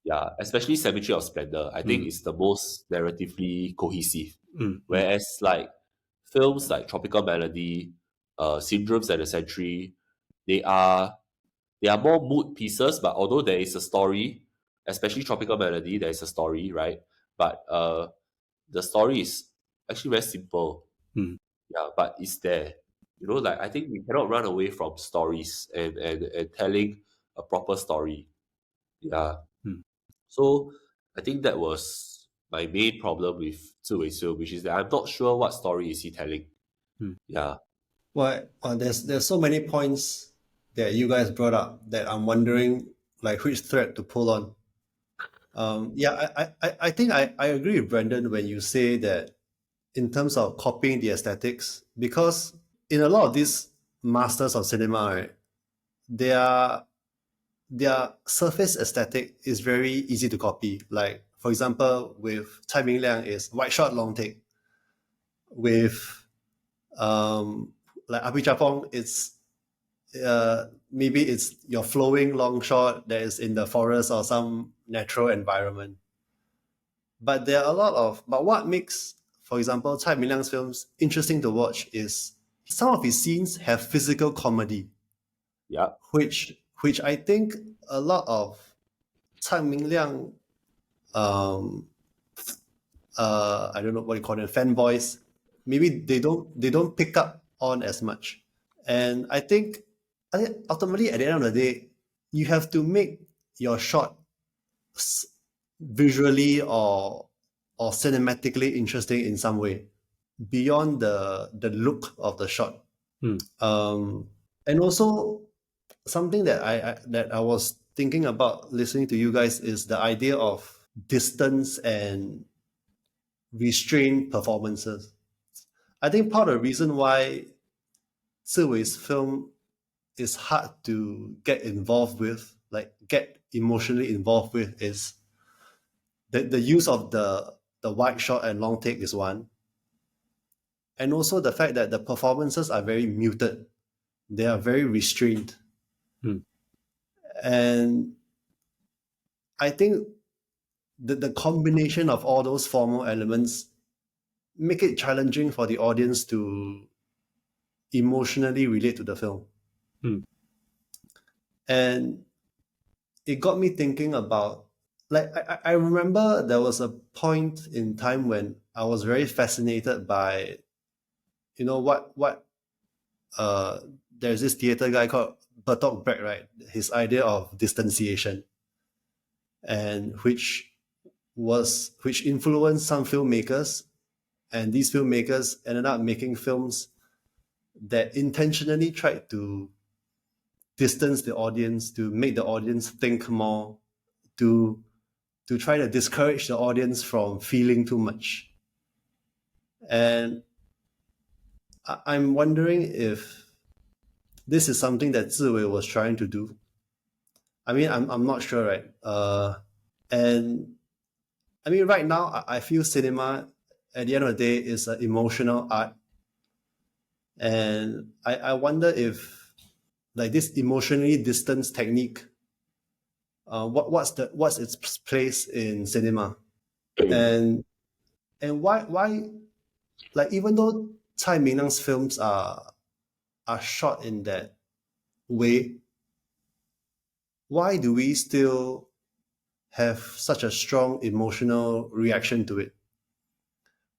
Yeah, especially Cemetery of Splendor, I think it's the most narratively cohesive. Whereas like films like Tropical Melody, Syndromes and the Century, they are more mood pieces, but although there is a story, especially Tropical Melody, there is a story, right? But the story is actually very simple. Yeah, but it's there. Like I think we cannot run away from stories and telling a proper story. Yeah. So I think that was my main problem with Zhu Wei's film, which is that I'm not sure what story is he telling. Yeah. Well, there's so many points that you guys brought up that I'm wondering like which thread to pull on. I think I agree with Brendan when you say that in terms of copying the aesthetics, because in a lot of these masters of cinema, right, their surface aesthetic is very easy to copy. Like, for example, with Cai Minglang is white shot, long take. with like Api Chapong, it's maybe it's your flowing long shot that is in the forest or some natural environment. But there are a lot of, but what makes, for example, Tsai Ming-liang's films interesting to watch is some of his scenes have physical comedy. Yeah. Which I think a lot of Tsai Ming-liang, I don't know what you call them, fanboys, maybe they don't pick up on as much. And I think ultimately at the end of the day, you have to make your shot visually or cinematically interesting in some way beyond the look of the shot. And also something that I was thinking about listening to you guys is the idea of distance and restrained performances. I think part of the reason why Ziwei's film is hard to get involved with, like get emotionally involved with, is the use of the wide shot and long take is one. And also the fact that the performances are very muted. They are very restrained. And I think the combination of all those formal elements make it challenging for the audience to emotionally relate to the film. And it got me thinking about, like, I remember there was a point in time when I was very fascinated by, you know, there's this theater guy called Bertolt Brecht, right? His idea of distanciation, and which influenced some filmmakers, and these filmmakers ended up making films that intentionally tried to distance the audience, to make the audience think more, to try to discourage the audience from feeling too much. And I'm wondering if this is something that Ziwei was trying to do. I mean, I'm not sure, right? And I mean, right now, I feel cinema, at the end of the day, is an emotional art. And I wonder if, like, this emotionally distanced technique, what's its place in cinema? And why, like, even though Tsai Ming-liang's films are shot in that way, why do we still have such a strong emotional reaction to it?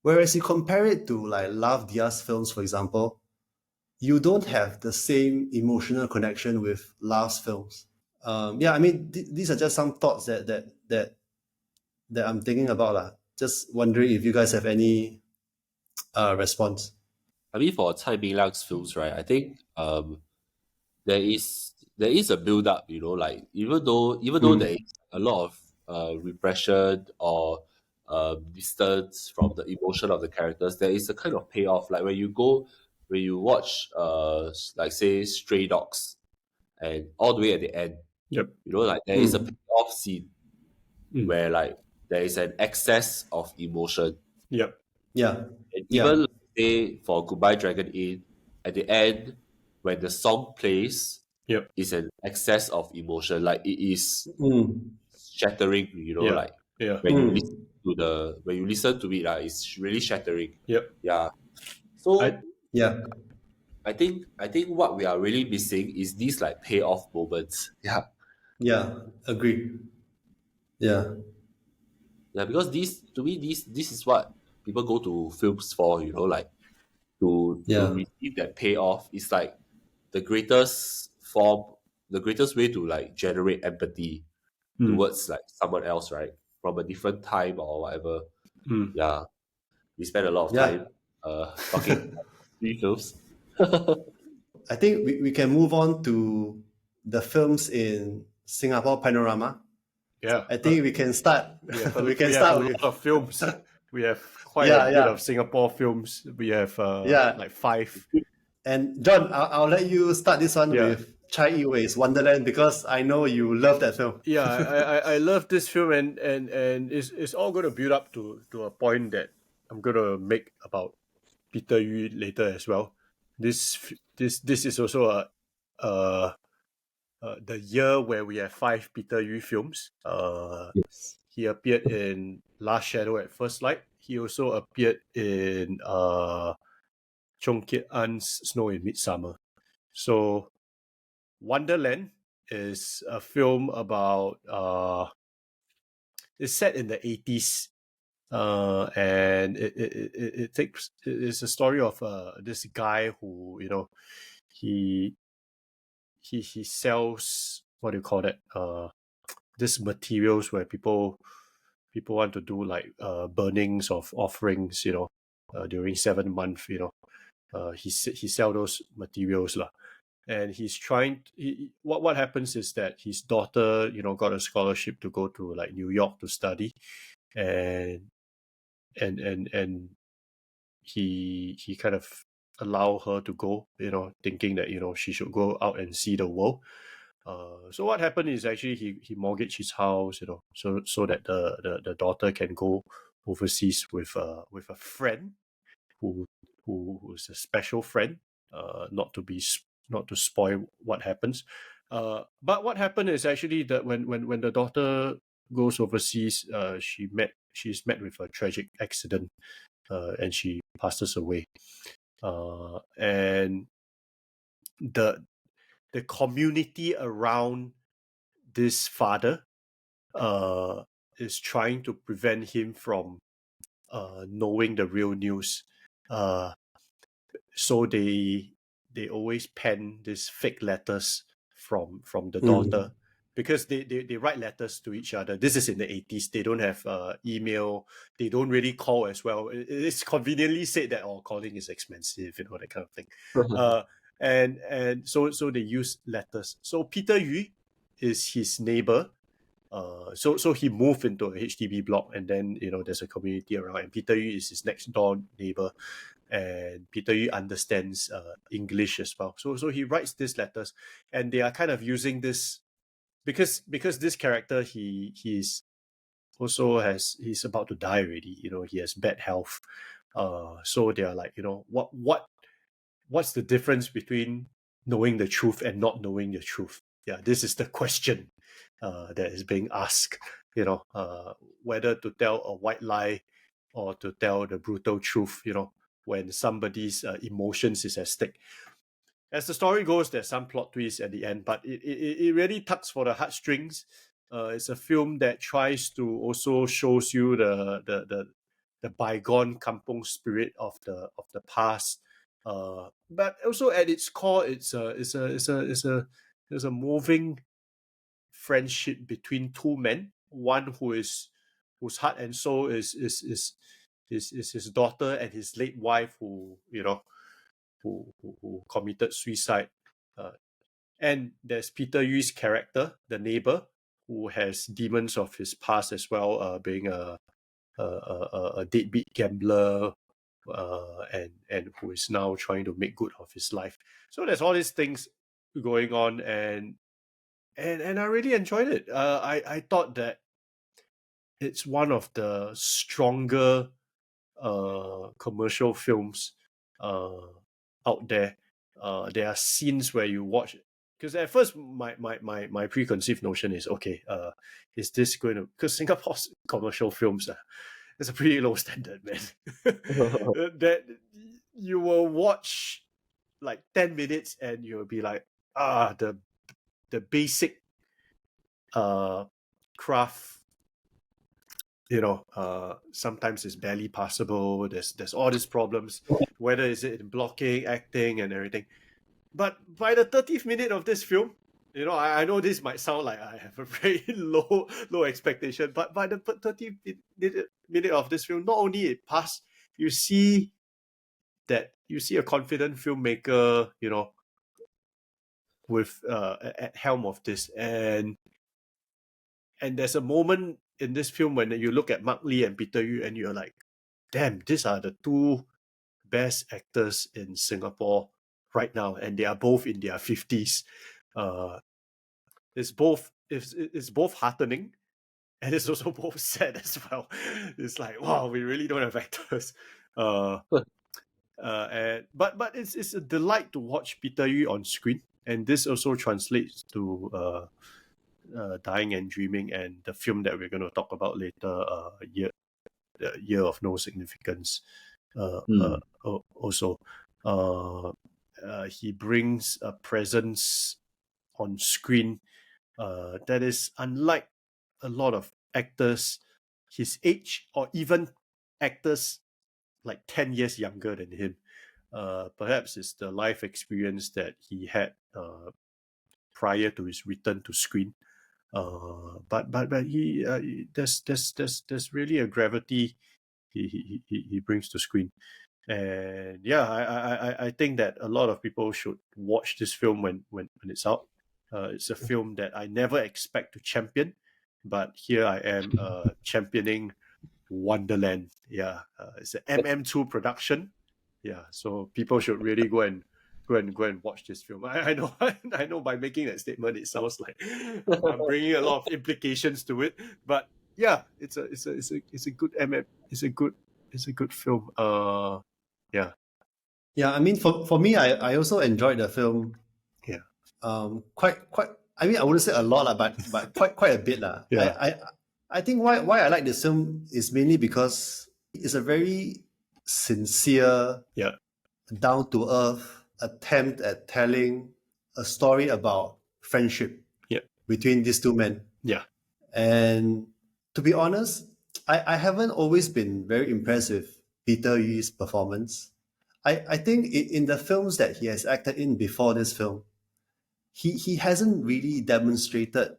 Whereas you compare it to like Love Dia's films, for example, you don't have the same emotional connection with Love's films. Yeah, I mean, these are just some thoughts that I'm thinking about. Just wondering if you guys have any response. I mean, for Tsai Ming-liang's films, right, I think there is a build-up, you know, like even though there is a lot of repression or distance from the emotion of the characters, there is a kind of payoff. Like when you watch like say Stray Dogs, and all the way at the end, Yep. you know, like there is a payoff scene where like there is an excess of emotion. Yep. Yeah. And even like, say for Goodbye Dragon Inn, at the end when the song plays, Yep. is an excess of emotion. Like it is shattering, you know, like when you listen to it, it's really shattering. Yep. Yeah. So I think what we are really missing is these like payoff moments. Yeah. Yeah. Agree. Yeah. Yeah, because to me this is what people go to films for, you know, like to receive that payoff. Is like the greatest way to like generate empathy towards like someone else, right? From a different time or whatever. Yeah. We spend a lot of time talking about three films. I think we can move on to the films in Singapore Panorama. Yeah. I think we can start. We can start with a lot of films. We have quite a bit of Singapore films. We have like 5. And John, I'll let you start this one with Chai Yi-wei's Wonderland, because I know you love that film. Yeah, I love this film, and it's all going to build up to a point that I'm going to make about Peter Yu later as well. This is also the year where we have 5 Peter Yu films. Yes. He appeared in Last Shadow at First Light. He also appeared in Chong Kit-an's Snow in Midsummer. So Wonderland is a film about it's set in the 80s, and it's a story of this guy who, you know, he sells, what do you call that, this materials where people want to do like burnings of offerings, you know, during 7 month, you know, he sell those materials lah. And he's trying what happens is that his daughter, you know, got a scholarship to go to like New York to study, and he kind of allow her to go, you know, thinking that, you know, she should go out and see the world. So what happened is actually he mortgaged his house, you know, so that the daughter can go overseas with a friend who's a special friend, not to spoil what happens. But what happened is actually that when the daughter goes overseas, she's met with a tragic accident, and she passes away. And the community around this father is trying to prevent him from knowing the real news. So they always pen these fake letters from the daughter, because they write letters to each other. This is in the 80s. They don't have email. They don't really call as well. It's conveniently said that calling is expensive, you know, that kind of thing. And so they use letters. So Peter Yu is his neighbor. So he moved into a HDB block, and then, you know, there's a community around, and Peter Yu is his next door neighbor, and Peter Yu understands English as well. So he writes these letters, and they are kind of using this because this character he's he's about to die already. You know, he has bad health. So they are like, you know, what's the difference between knowing the truth and not knowing the truth? Yeah, this is the question that is being asked. You know, whether to tell a white lie or to tell the brutal truth. You know, when somebody's emotions is at stake. As the story goes, there's some plot twists at the end, but it really tugs for the heartstrings. It's a film that tries to also shows you the bygone kampong spirit of the past. But also at its core, it's a moving friendship between two men. One whose heart and soul is his daughter and his late wife, who, you know, who committed suicide. And there's Peter Yu's character, the neighbor, who has demons of his past as well, being a deadbeat gambler, and who is now trying to make good of his life. So there's all these things going on, and I really enjoyed it. I thought that it's one of the stronger commercial films out there. There are scenes where you watch, because at first my preconceived notion is, okay, is this going to, because Singapore's commercial films it's a pretty low standard, man. That you will watch like 10 minutes and you'll be like, the basic craft, you know, sometimes it's barely passable. There's all these problems, whether is it in blocking, acting, and everything. But by the 30th minute of this film, you know, I know this might sound like I have a very low expectation, but by the 30th minute of this film, not only it passed, you see a confident filmmaker, you know, with at helm of this, and there's a moment in this film when you look at Mark Lee and Peter Yu, and you're like, damn, these are the two best actors in Singapore right now, and they are both in their 50s. It's both heartening, and it's also both sad as well. It's like, wow, we really don't have actors. But it's a delight to watch Peter Yu on screen, and this also translates to Dying and Dreaming, and the film that we're going to talk about later, Year of No Significance. Also, he brings a presence on screen that is unlike a lot of actors his age, or even actors like 10 years younger than him. Perhaps it's the life experience that he had prior to his return to screen. But he there's really a gravity he brings to screen. And yeah, I think that a lot of people should watch this film when it's out. It's a film that I never expect to champion, but here I am championing Wonderland. Yeah, it's an MM2 production. Yeah, so people should really go and watch this film. I know I know by making that statement it sounds like I'm bringing a lot of implications to it, but yeah, it's a good it's a good film. Yeah. Yeah, I mean, for me, I also enjoyed the film. Yeah. Quite. I mean, I wouldn't say a lot, but quite a bit, lah. Yeah. I think why I like this film is mainly because it's a very sincere, down to earth attempt at telling a story about friendship between these two men. Yeah. And to be honest, I haven't always been very impressed with Peter Yu's performance. I think in the films that he has acted in before this film, he hasn't really demonstrated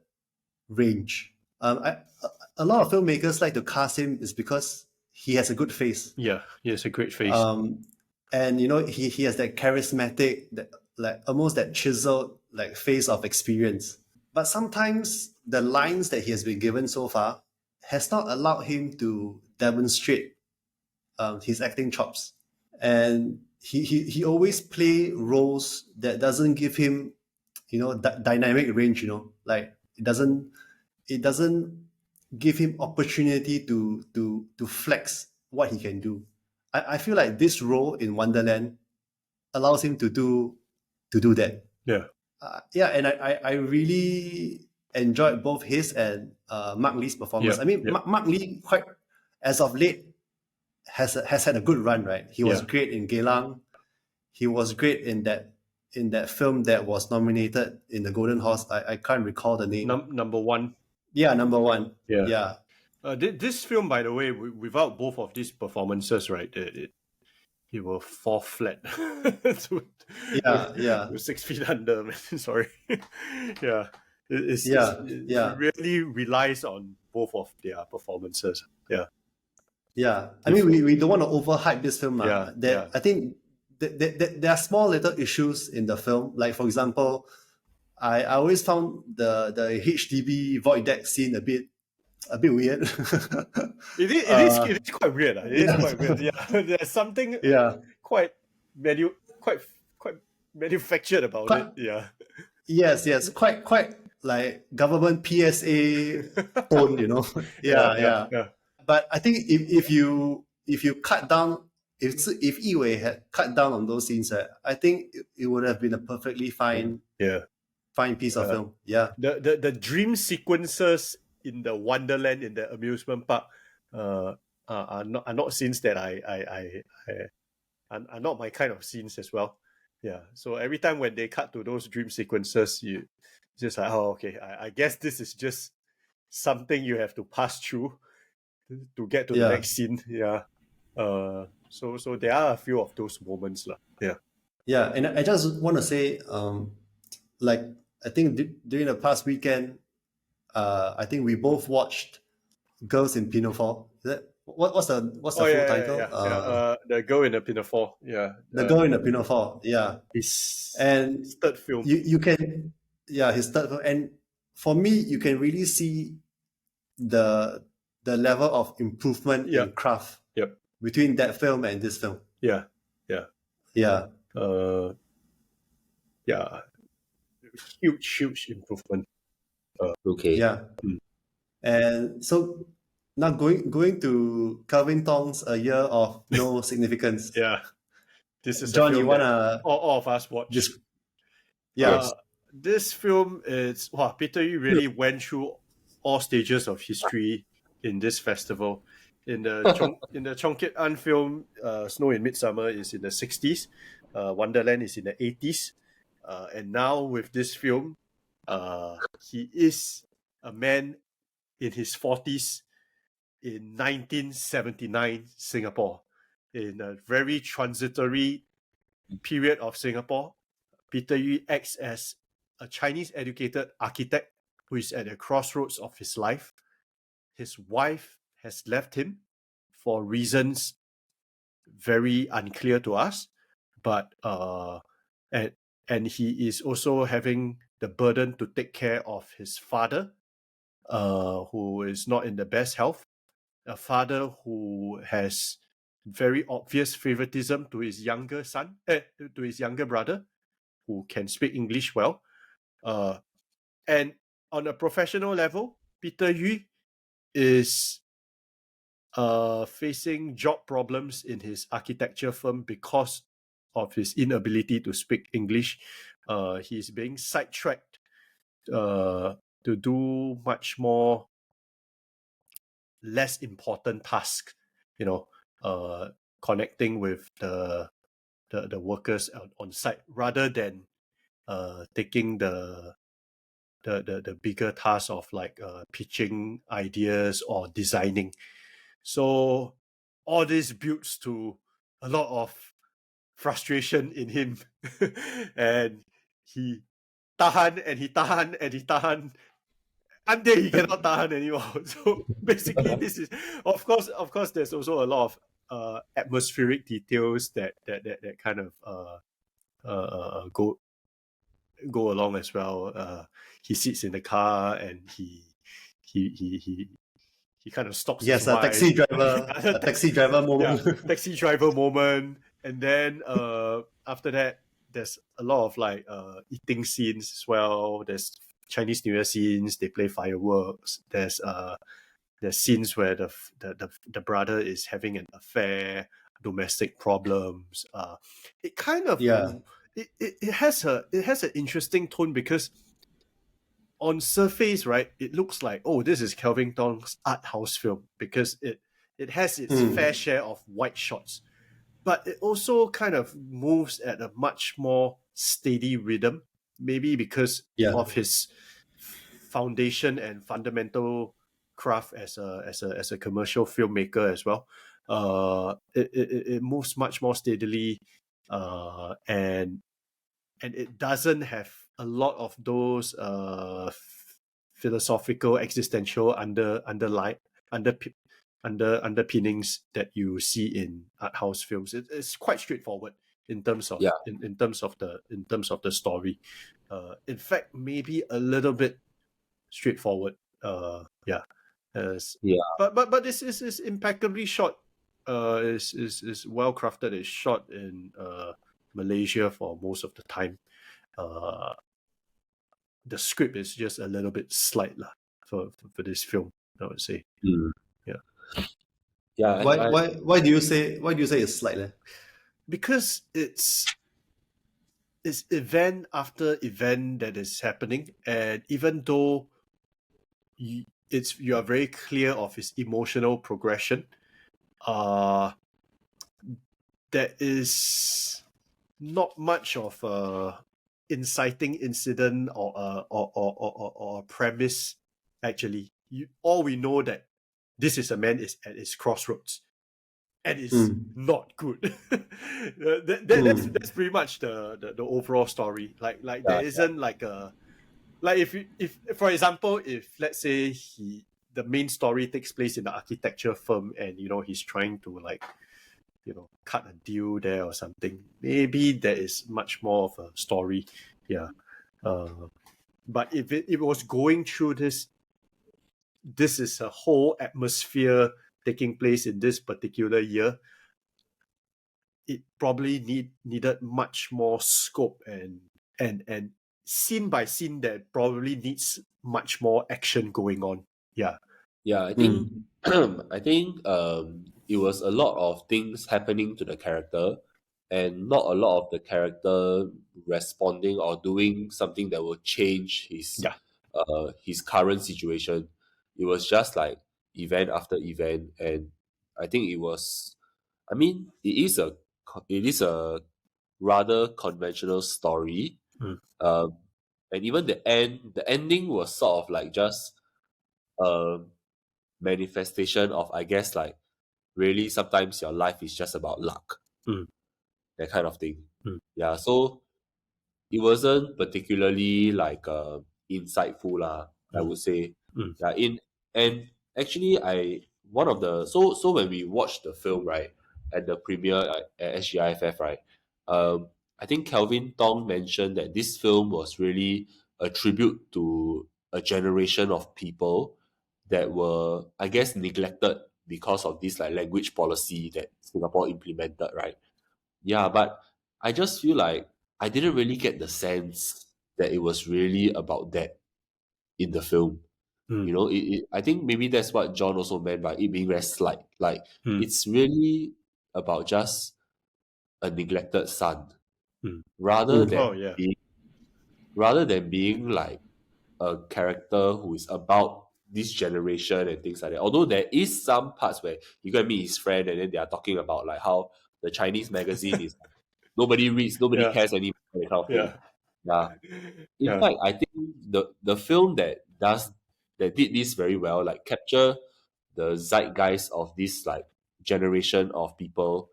range. A lot of filmmakers like to cast him is because he has a good face. Yeah, he has a great face. And you know, he has that charismatic, that like almost that chiseled like face of experience. But sometimes the lines that he has been given so far has not allowed him to demonstrate his acting chops. And he always play roles that doesn't give him, you know, dynamic range. You know, like it doesn't give him opportunity to flex what he can do. I feel like this role in Wonderland allows him to do that. Yeah. And I really enjoyed both his and Mark Lee's performance. I mean, Mark Lee quite as of late has had a good run, right? He was great in Geylang. He was great in that film that was nominated in the Golden Horse. I can't recall the name. Number One. Yeah, Number One. Yeah. This film, by the way, without both of these performances, right, it will fall flat. to 6 Feet Under, man. Sorry. It really relies on both of their performances. Yeah. I mean, we don't want to overhype this film. I think there are small little issues in the film. Like, for example, I always found the HDB void deck scene a bit weird. It is quite weird. It is quite weird. Yeah, there's something quite manufactured about it. Yeah. Yes, quite like government PSA tone, you know. Yeah. But I think if you cut down, if Yiwei had cut down on those scenes, I think it would have been a perfectly fine piece of film. Yeah. The dream sequences in the Wonderland, in the amusement park, are not scenes that are not my kind of scenes as well. Yeah. So every time when they cut to those dream sequences, you just like, oh, okay, I guess this is just something you have to pass through to get to the next scene. Yeah. So there are a few of those moments. Yeah, and I just want to say, like, I think during the past weekend, I think we both watched Girls in Pinafore. Is that what's the full title? The Girl in the Pinafore. Yeah. The Girl in the Pinafore. Yeah. His third film. You can, his third film. And for me, you can really see the level of improvement in craft between that film and this film. Yeah. Huge improvement. Okay. Yeah. And so now going to Calvin Tong's A Year of No Significance. Yeah. this is John, a film you wanna all of us watch. Yes. This film is Peter Yu really went through all stages of history in this festival. In the Chongkit An film, Snow in Midsummer is in the 60s, Wonderland is in the 80s, and now with this film, he is a man in his 40s in 1979 Singapore, in a very transitory period of Singapore. Peter Yu acts as a Chinese educated architect who is at the crossroads of his life. His wife has left him for reasons very unclear to us, but and he is also having the burden to take care of his father, who is not in the best health, a father who has very obvious favoritism to his younger brother, who can speak English well. And on a professional level, Peter Yu is facing job problems in his architecture firm because of his inability to speak English. He's being sidetracked to do much more less important tasks, connecting with the workers on site, rather than taking the bigger task of like pitching ideas or designing. So all this builds to a lot of frustration in him, and he tahan until he cannot tahan anymore. So basically, this is of course there's also a lot of atmospheric details that kind of go along as well. He sits in the car and he kind of stops. Yes, a taxi driver moment. Yeah, taxi driver moment, and then after that, there's a lot of like eating scenes as well. There's Chinese New Year scenes. They play fireworks. There's scenes where the brother is having an affair, domestic problems. It kind of it has an interesting tone, because on surface, right, it looks like, oh, this is Kelvin Tong's art house film, because it has its fair share of white shots, but it also kind of moves at a much more steady rhythm, maybe because of his foundation and fundamental craft as a commercial filmmaker as well. It moves much more steadily, and it doesn't have a lot of those philosophical, existential underpinnings that you see in art house films. It's quite straightforward in terms of in terms of the story. In fact, maybe a little bit straightforward. But this is impeccably shot. Is well crafted. It's shot in Malaysia for most of the time. The script is just a little bit slight for this film, I would say. Why do you say it's slight? Because it's event after event that is happening, and even though you are very clear of his emotional progression, there is not much of a inciting incident or a premise. Actually, all we know that this is a man is at his crossroads, and it's not good. That's pretty much the overall story. Like there isn't like a, like if for example, if let's say the main story takes place in the architecture firm, and he's trying to like cut a deal there or something, maybe there is much more of a story. But if it was going through this is a whole atmosphere taking place in this particular year, it probably needed much more scope and scene by scene that probably needs much more action going on. I think I think it was a lot of things happening to the character, and not a lot of the character responding or doing something that will change his current situation. It was just like event after event, and I think I mean, it is a rather conventional story. Mm. And even the ending was sort of like just a manifestation of, I guess, like really sometimes your life is just about luck, Mm. that kind of thing. Mm. Yeah, so it wasn't particularly like insightful lah, I would say. Mm. Yeah, and actually I one of the so when we watched the film, right, at the premiere at SGIFF, right, I think Kelvin Tong mentioned that this film was really a tribute to a generation of people that were, I guess, neglected because of this like language policy that Singapore implemented, right? Yeah, but I just feel like I didn't really get the sense that it was really about that in the film. Mm. You know, I think maybe that's what John also meant by it being very slight. Like, Mm. it's really about just a neglected son, Mm. rather Mm. than Oh yeah. being like a character who is about this generation and things like that. Although there is some parts where you go and meet his friend and then they are talking about like how the Chinese magazine is nobody reads, nobody Yeah. cares anymore, that kind of thing. Yeah. Yeah. In Yeah. fact, I think the film that did this very well, like capture the zeitgeist of this like generation of people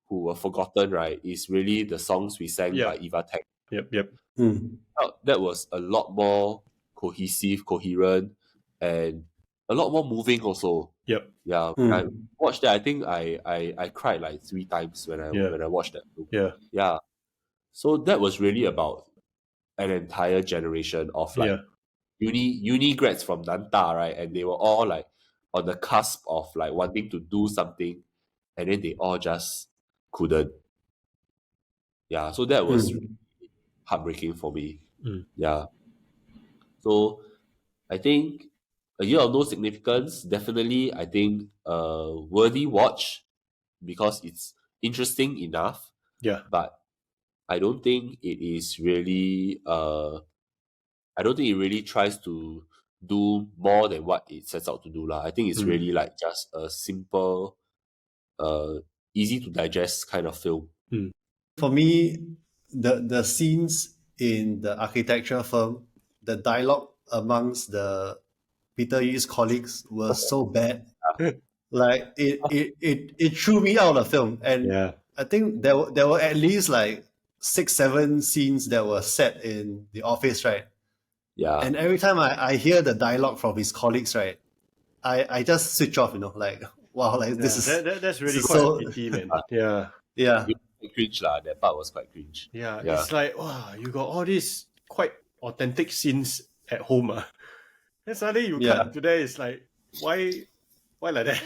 who were forgotten, right, is really the songs we sang Yeah. by Eva Tech. Yep. Mm. That was a lot more cohesive, coherent, and a lot more moving also. Yep. Yeah, I Mm. watched that. I think I cried like 3 times Yeah. when I watched that film. Yeah. Yeah. So that was really about an entire generation of like Yeah. uni grads from Nanta, right? And they were all like on the cusp of like wanting to do something, and then they all just couldn't. Yeah, so that was Mm. heartbreaking for me. Mm. Yeah. So I think A Year of No Significance, definitely I think a worthy watch because it's interesting enough, Yeah. but I don't think it is really I don't think it really tries to do more than what it sets out to do lah. I think it's Mm. really like just a simple, easy to digest kind of film. For me, the scenes in the architecture firm, the dialogue amongst the Peter Yi's colleagues were so bad. Like it threw me out of the film. And Yeah. I think there were at least like 6-7 scenes that were set in the office, right? Yeah, And every time I hear the dialogue from his colleagues, right, I just switch off, like, wow, like this is That's really is quite so a pity, man. Yeah. yeah. it was quite cringe lah. That part was quite cringe. Yeah. Yeah. It's like, wow, you got all these quite authentic scenes at home. Then suddenly you Yeah. cut to there, it's like, why like that?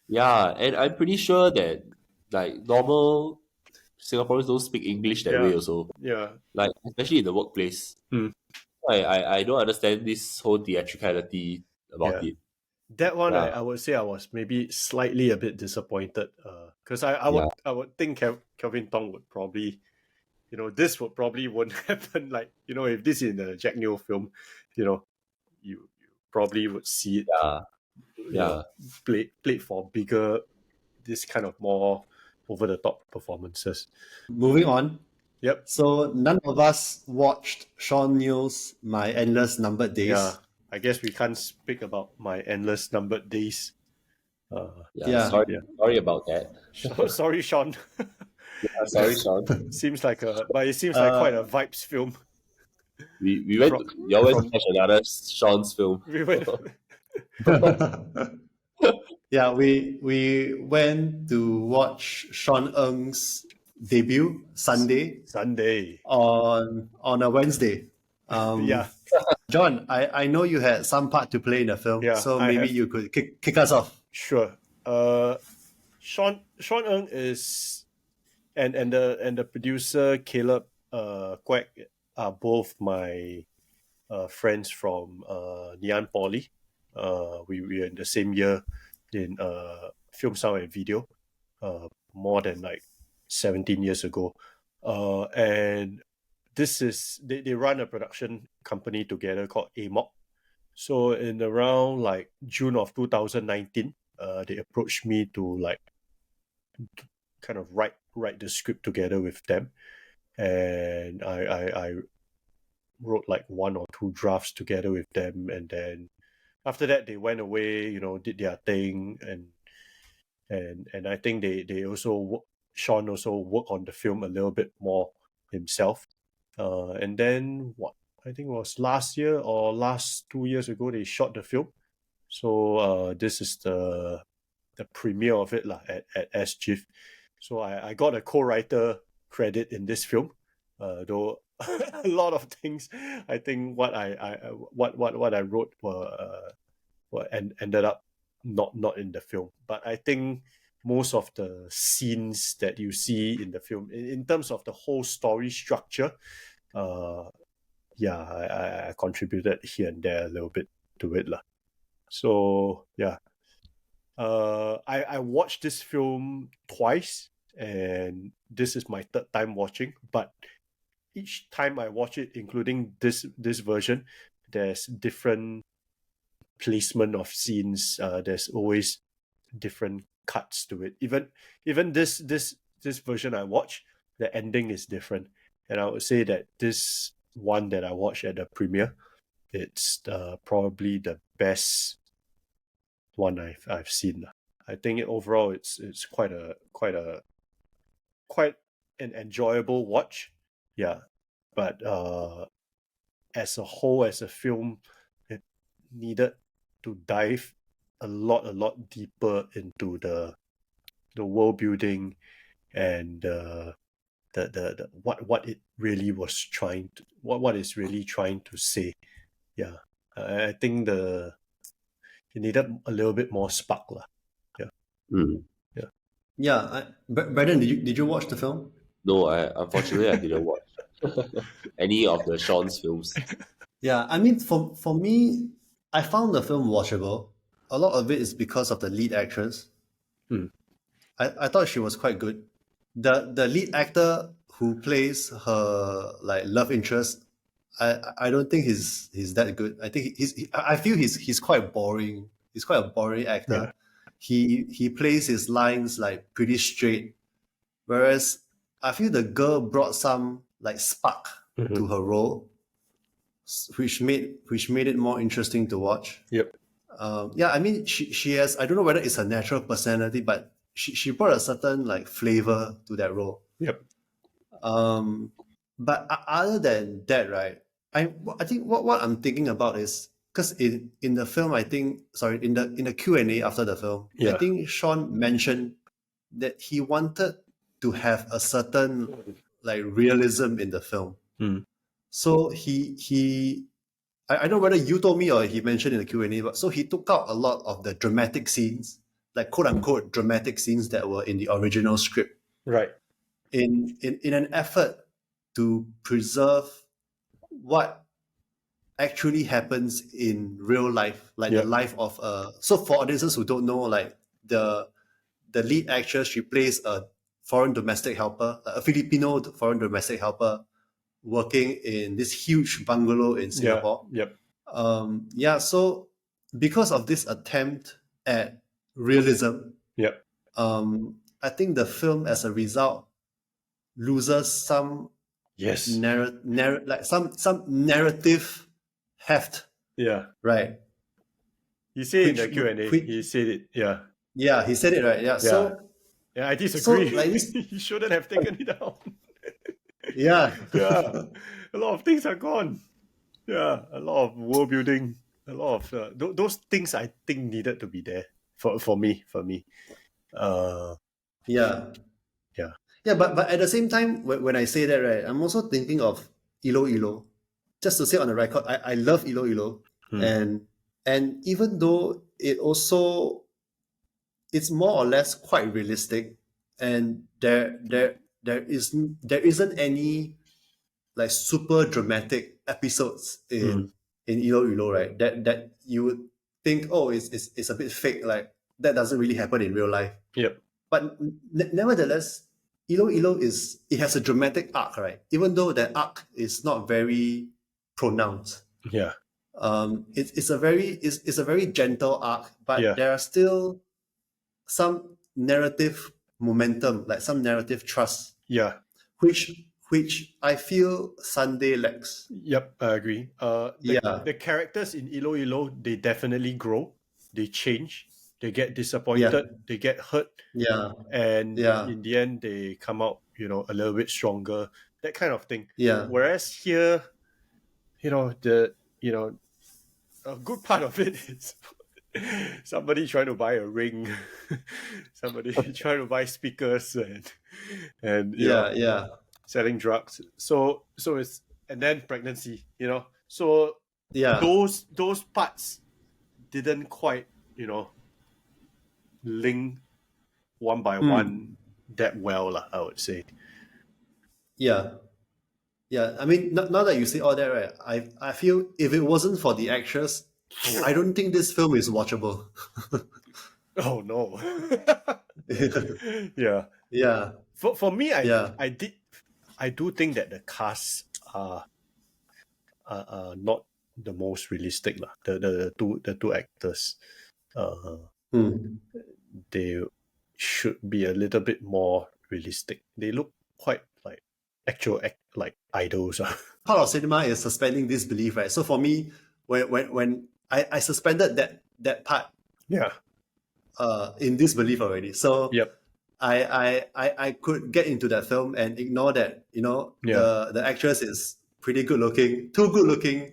Yeah, and I'm pretty sure that like normal Singaporeans don't speak English that Yeah. way also. Yeah. Like especially in the workplace. Hmm. I don't understand this whole theatricality about Yeah. it. That one, Yeah. I would say I was maybe slightly a bit disappointed. Because I would think Kelvin Tong would probably, this would probably won't happen. Like, if this is in a Jack Neo film, you probably would see it. Yeah. Yeah. Played for bigger, this kind of more over the top performances. Moving on. Yep. So none of us watched Sean Neal's My Endless Numbered Days. Yeah. I guess we can't speak about My Endless Numbered Days. Yeah. Sorry about that. Sorry, Sean. Yeah, sorry, Sean. Seems like but it seems like quite a vibes film. We went y'all went to watch another Sean's film. We went. Yeah, we went to watch Sean Ng's debut Sunday on a Wednesday. Yeah. John, I know you had some part to play in the film, Yeah, so I maybe have. you could kick us off. Sure. Sean Ng is and the producer Caleb Kwek are both my friends from Ngee Poly. We were in the same year in film sound and video. More than like 17 years ago. And this is, they run a production company together called AMOC. So in around like June of 2019, they approached me to like kind of write the script together with them. And I wrote like 1 or 2 drafts together with them, and then after that they went away, did their thing, and I think they also Sean also worked on the film a little bit more himself, and then what I think it was last year or last 2 years ago they shot the film. So this is the premiere of it at SGIFF. So I got a co-writer credit in this film, though a lot of things I think what I wrote were ended up not in the film. But I think most of the scenes that you see in the film, in terms of the whole story structure, I contributed here and there a little bit to it lah. So yeah, I watched this film twice, and this is my 3rd time watching. But each time I watch it, including this version, there's different placement of scenes. There's always different cuts to it. Even this version I watch, the ending is different, and I would say that this one that I watched at the premiere, it's probably the best one I've seen. I think overall it's quite an enjoyable watch. Yeah, but as a whole, as a film, it needed to dive a lot deeper into the world building and the what it really was trying to what is really trying to say. Yeah, I think it needed a little bit more spark lah. Yeah. Yeah, Brandon, did you watch the film? No, unfortunately I didn't watch any of the Sean's films. Yeah, I mean, for me, I found the film watchable. A lot of it is because of the lead actress. I thought she was quite good. The lead actor who plays her like love interest, I don't think he's that good. I think I feel he's quite boring. He's quite a boring actor. Yeah. He plays his lines like pretty straight, whereas I feel the girl brought some like spark to her role, which made it more interesting to watch. Yep. Yeah, I mean she has, I don't know whether it's her natural personality, but she brought a certain like flavor to that role. Yep. But other than that, right, I think what I'm thinking about is, because in the film, I think, sorry, in the Q&A after the film, I think Sean mentioned that he wanted to have a certain like realism in the film. So I don't know whether you told me or he mentioned in the Q&A, but so he took out a lot of the dramatic scenes, like quote unquote dramatic scenes that were in the original script. Right. In an effort to preserve what actually happens in real life, like the life of so for audiences who don't know, like the lead actress, she plays a foreign domestic helper, a Filipino foreign domestic helper working in this huge bungalow in Singapore. So because of this attempt at realism, I think the film as a result loses some like some narrative heft. Yeah. Right. He said in the Q&A, he said it. Yeah. Yeah, he said it, right? Yeah. So I disagree. So, like, he shouldn't have taken it out. Yeah. A lot of things are gone. Yeah. A lot of world building. A lot of those things I think needed to be there for me. Yeah, but at the same time, when I say that, right, I'm also thinking of Ilo Ilo. Just to say on the record, I love Ilo Ilo, and even though it's more or less quite realistic, and there isn't any like super dramatic episodes in Ilo Ilo, right? That you would think, oh, it's a bit fake, like that doesn't really happen in real life. Yep. But nevertheless, Ilo Ilo it has a dramatic arc, right? Even though that arc is not very pronounced. Yeah. It's a very gentle arc, but Yeah. there are still some narrative momentum, like some narrative trust, Yeah. which I feel Sunday lacks. Yep, I agree. The characters in Ilo Ilo, they definitely grow, they change, they get disappointed, they get hurt, and in the end they come out, a little bit stronger, that kind of thing. Whereas here, a good part of it is somebody trying to buy a ring, somebody trying to buy speakers, and selling drugs. So it's, and then pregnancy, So those parts didn't quite, link one by one that well, I would say. Yeah, I mean, now that you say all that, right, I feel if it wasn't for the actress, I don't think this film is watchable. Oh no. Yeah. For me, I do think that the cast are not the most realistic lah. The two actors, they should be a little bit more realistic. They look quite like actual like idols. Part of cinema is suspending disbelief, right? So for me, when I suspended that part, in disbelief already. So I could get into that film and ignore that, the actress is pretty good looking, too good looking.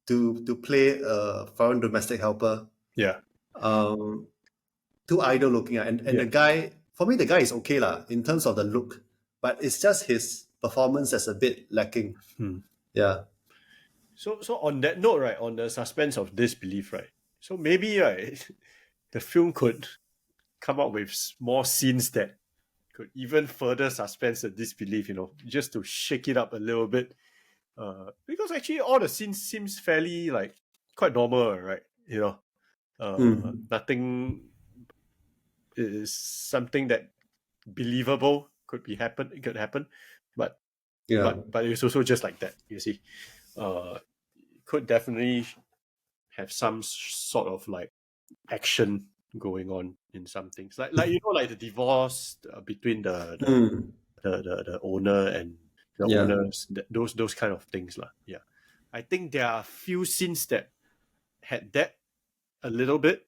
To play a foreign domestic helper. Too idle looking, and the guy, for me, the guy is okay lah in terms of the look, but it's just his performance that's a bit lacking. So on that note, right, on the suspense of disbelief, right, so maybe, right, the film could come up with more scenes that could even further suspense the disbelief, just to shake it up a little bit. Because actually all the scenes seems fairly like quite normal, right? Nothing is something that believable could happen, but it's also just like that, you see. Could definitely have some sort of like action going on in some things, like like the divorce between the owner and the owners, those kind of things lah. Yeah, I think there are a few scenes that had that a little bit,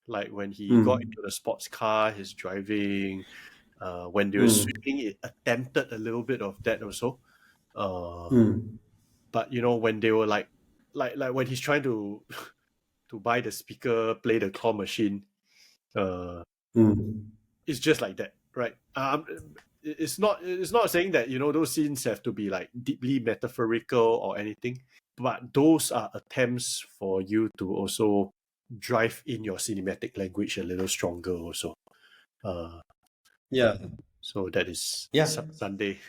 like when he got into the sports car he's driving, when they were swimming, it attempted a little bit of that also. But when they were like when he's trying to buy the speaker, play the claw machine, it's just like that, right? It's not saying that those scenes have to be like deeply metaphorical or anything, but those are attempts for you to also drive in your cinematic language a little stronger also. So that is Sunday.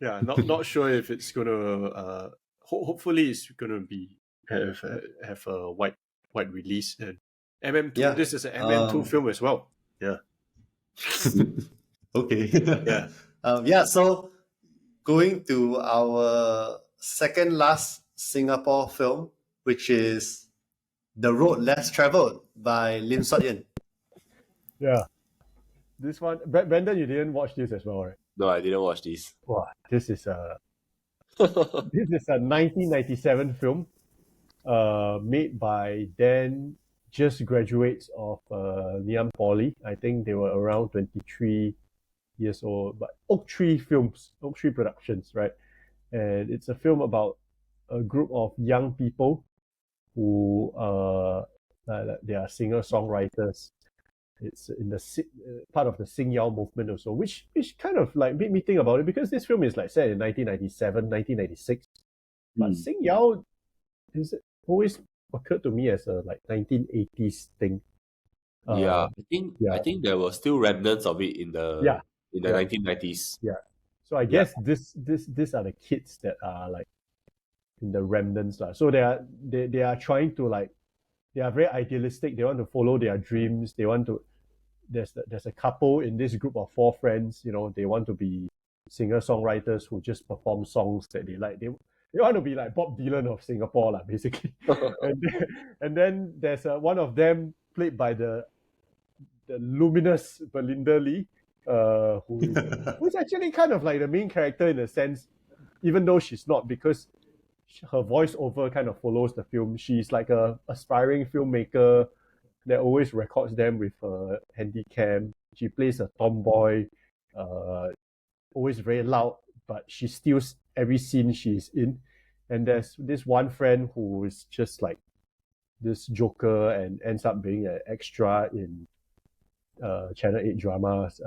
Not sure if it's gonna hopefully it's gonna be have a wide release. And MM2, this is an MM2 film as well. Okay. So going to our second last Singapore film, which is The Road Less Traveled by Lim Suat Yen. This one, Brandon, you didn't watch this as well, right? No, I didn't watch this. Wow, this is a 1997 film, made by then just graduates of Ngee Poly. I think they were around 23 years old, but Oak Tree Productions, right? And it's a film about a group of young people who they are singer-songwriters. It's in the part of the Sing Yao movement also, which kind of like made me think about it, because this film is like set in 1997, 1996. But Sing Yao is always occurred to me as a like 1980s thing. I think there were still remnants of it in the 1990s. So I guess these are the kids that are like in the remnants lah. So they are trying to like, they are very idealistic. They want to follow their dreams. They want to there's a couple in this group of 4 friends. They want to be singer-songwriters who just perform songs that they like. They want to be like Bob Dylan of Singapore, basically. and then there's one of them played by the luminous Belinda Lee, who's actually kind of like the main character in a sense, even though she's not, because her voiceover kind of follows the film. She's like a aspiring filmmaker that always records them with her handycam. She plays a tomboy, always very loud, but she steals every scene she's in. And there's this one friend who is just like this joker and ends up being an extra in Channel 8 dramas.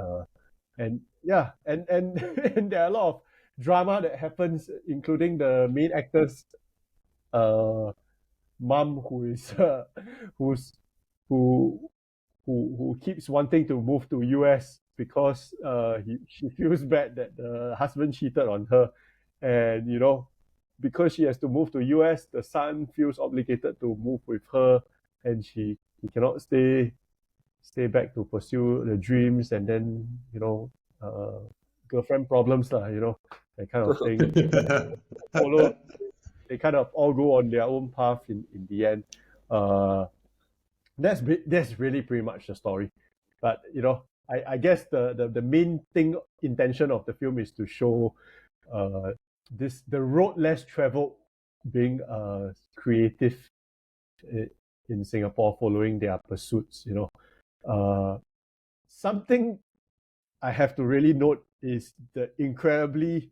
And there are a lot of drama that happens, including the main actor's mom, who keeps wanting to move to US because she feels bad that the husband cheated on her, and because she has to move to US, the son feels obligated to move with her, and he cannot stay back to pursue the dreams, and then girlfriend problems that kind of thing. They kind of all go on their own path in the end. That's really pretty much the story. But I guess the main intention of the film is to show the road less traveled being creative in Singapore, following their pursuits. Something I have to really note is the incredibly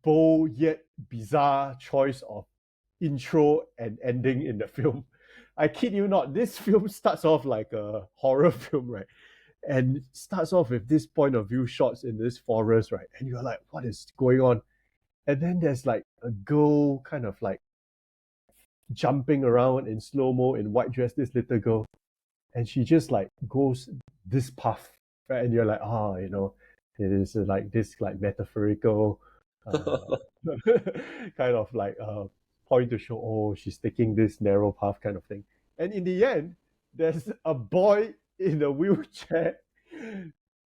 bold yet bizarre choice of intro and ending in the film. I kid you not, this film starts off like a horror film, right? And it starts off with this point of view shots in this forest, right? And you're like, what is going on? And then there's like a girl kind of like jumping around in slow-mo in white dress, this little girl. And she just like goes this path, right? And you're like, it is like this like metaphorical kind of like point to show, she's taking this narrow path kind of thing. And in the end, there's a boy in a wheelchair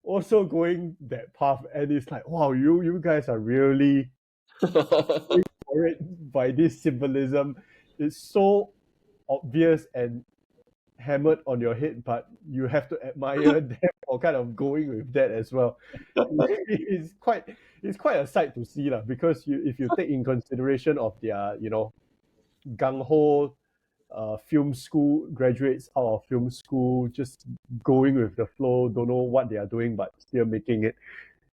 also going that path, and it's like, wow, you guys are really for it by this symbolism. It's so obvious and hammered on your head, but you have to admire them for kind of going with that as well. It's quite a sight to see, because if you take in consideration of their gung-ho film school graduates out of film school, just going with the flow, don't know what they are doing but still making it.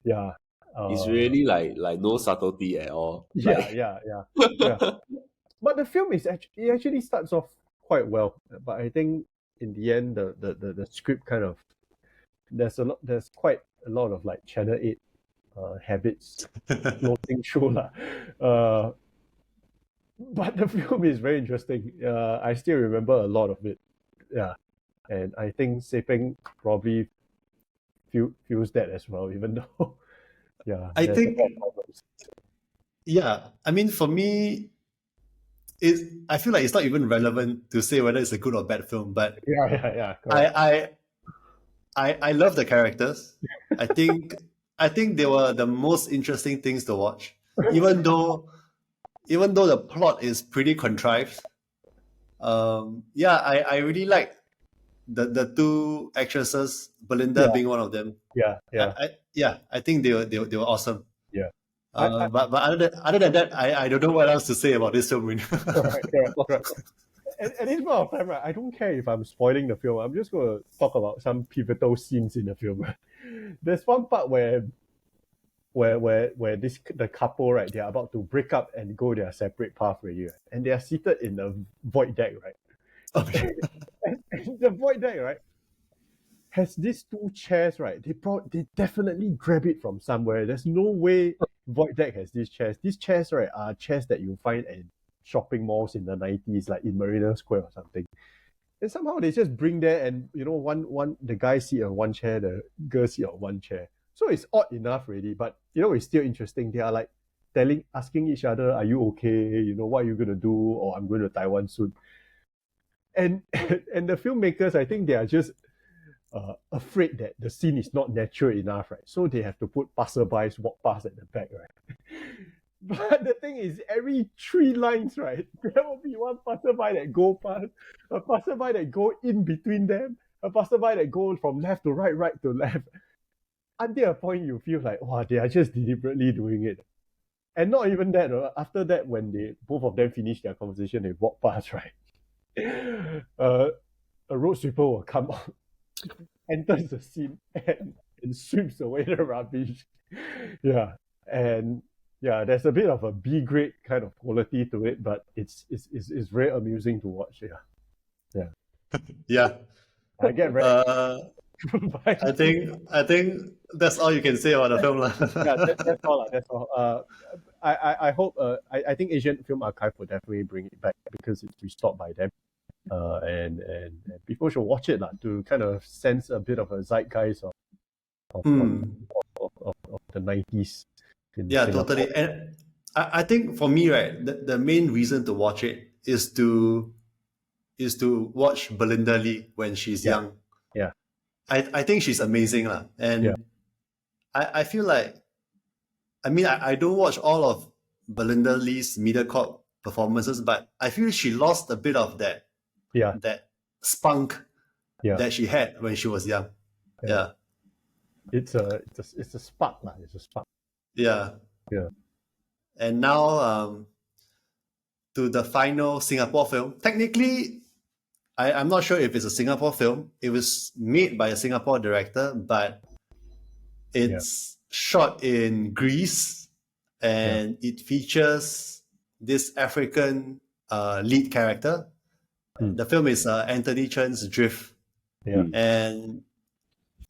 It's really like no subtlety at all. Yeah. But the film it actually starts off quite well, but I think in the end the script kind of there's quite a lot of like Channel 8 habits floating through but the film is very interesting. I still remember a lot of it. Yeah. And I think Peng probably feels that as well, even though I think I mean, for me, I feel like it's not even relevant to say whether it's a good or bad film, but I love the characters. I think they were the most interesting things to watch, even though the plot is pretty contrived. I really like the 2 actresses, Belinda being one of them. I think they were awesome. But other than that, I don't know what else to say about this film. Right. At this point of time, right, I don't care if I'm spoiling the film. I'm just going to talk about some pivotal scenes in the film. There's one part where the couple, right, they're about to break up and go their separate path already, right? And they are seated in the void deck, right? Okay. and the void deck, right, has these 2 chairs, right? They definitely grab it from somewhere. There's no way void deck has these chairs. These chairs, right, are chairs that you find in shopping malls in the 90s, like in Marina Square or something. And somehow they just bring there, and one the guy sit on one chair, the girl sit on one chair. So it's odd enough already, but it's still interesting. They are like asking each other, are you okay? What are you gonna do? Or I'm going to Taiwan soon. And the filmmakers, I think they are just afraid that the scene is not natural enough, right? So they have to put passerbys walk past at the back, right? But the thing is, every 3 lines, right, there will be one passerby that go past, a passerby that go in between them, a passerby that go from left to right, right to left. Until a point you feel like, wow, they are just deliberately doing it. And not even that, after that, when both of them finish their conversation, they walk past, right? A road sweeper will come out, enters the scene, and sweeps away the rubbish. Yeah. And yeah, there's a bit of a B grade kind of quality to it, but it's very amusing to watch. Yeah. I get very. I think that's all you can say about the film, lah. Yeah, that's all. That's all. I hope. I think Asian Film Archive will definitely bring it back because it's restored by them. And people should watch it, lah, to kind of sense a bit of a zeitgeist of the 90s. Yeah, Singapore. totally. And I think for me, right, the main reason to watch it is to watch Belinda Lee when she's young. Yeah. I think she's amazing, lah. And I feel like, I mean, I don't watch all of Belinda Lee's Mediacorp performances, but I feel she lost a bit of that spunk that she had when she was young. Yeah. It's a spark, lah. It's a spark. Yeah. And now to the final Singapore film. Technically, I'm not sure if it's a Singapore film. It was made by a Singapore director, but it's shot in Greece, and it features this African lead character. The film is Anthony Chen's Drift. And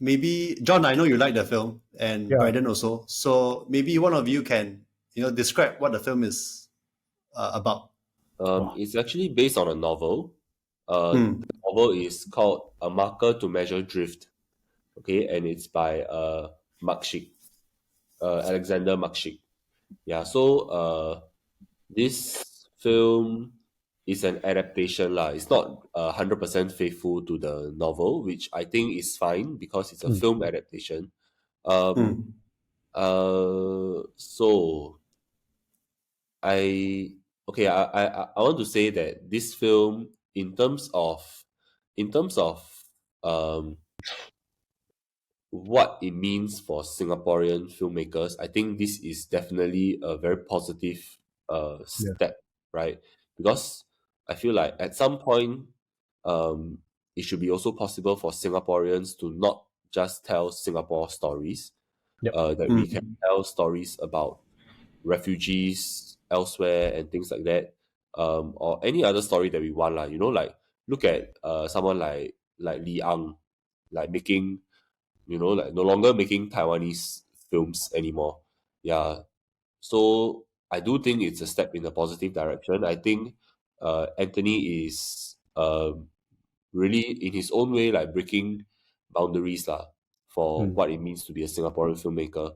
maybe, John, I know you like the film, and Brandon also. So maybe one of you can, describe what the film is about. It's actually based on a novel. The novel is called A Marker to Measure Drift. Okay, and it's by Alexander Makshik. Yeah, so this film is an adaptation lah. It's not 100% faithful to the novel, which I think is fine because it's a film adaptation. So I want to say that this film, in terms of what it means for Singaporean filmmakers, I think this is definitely a very positive step, right? Because I feel like at some point, it should be also possible for Singaporeans to not just tell Singapore stories, that we can tell stories about refugees elsewhere and things like that, or any other story that we want, like look at someone like Li Ang, like making, like no longer making Taiwanese films anymore. Yeah, so I do think it's a step in a positive direction. I think Anthony is really in his own way like breaking boundaries lah for what it means to be a Singaporean filmmaker.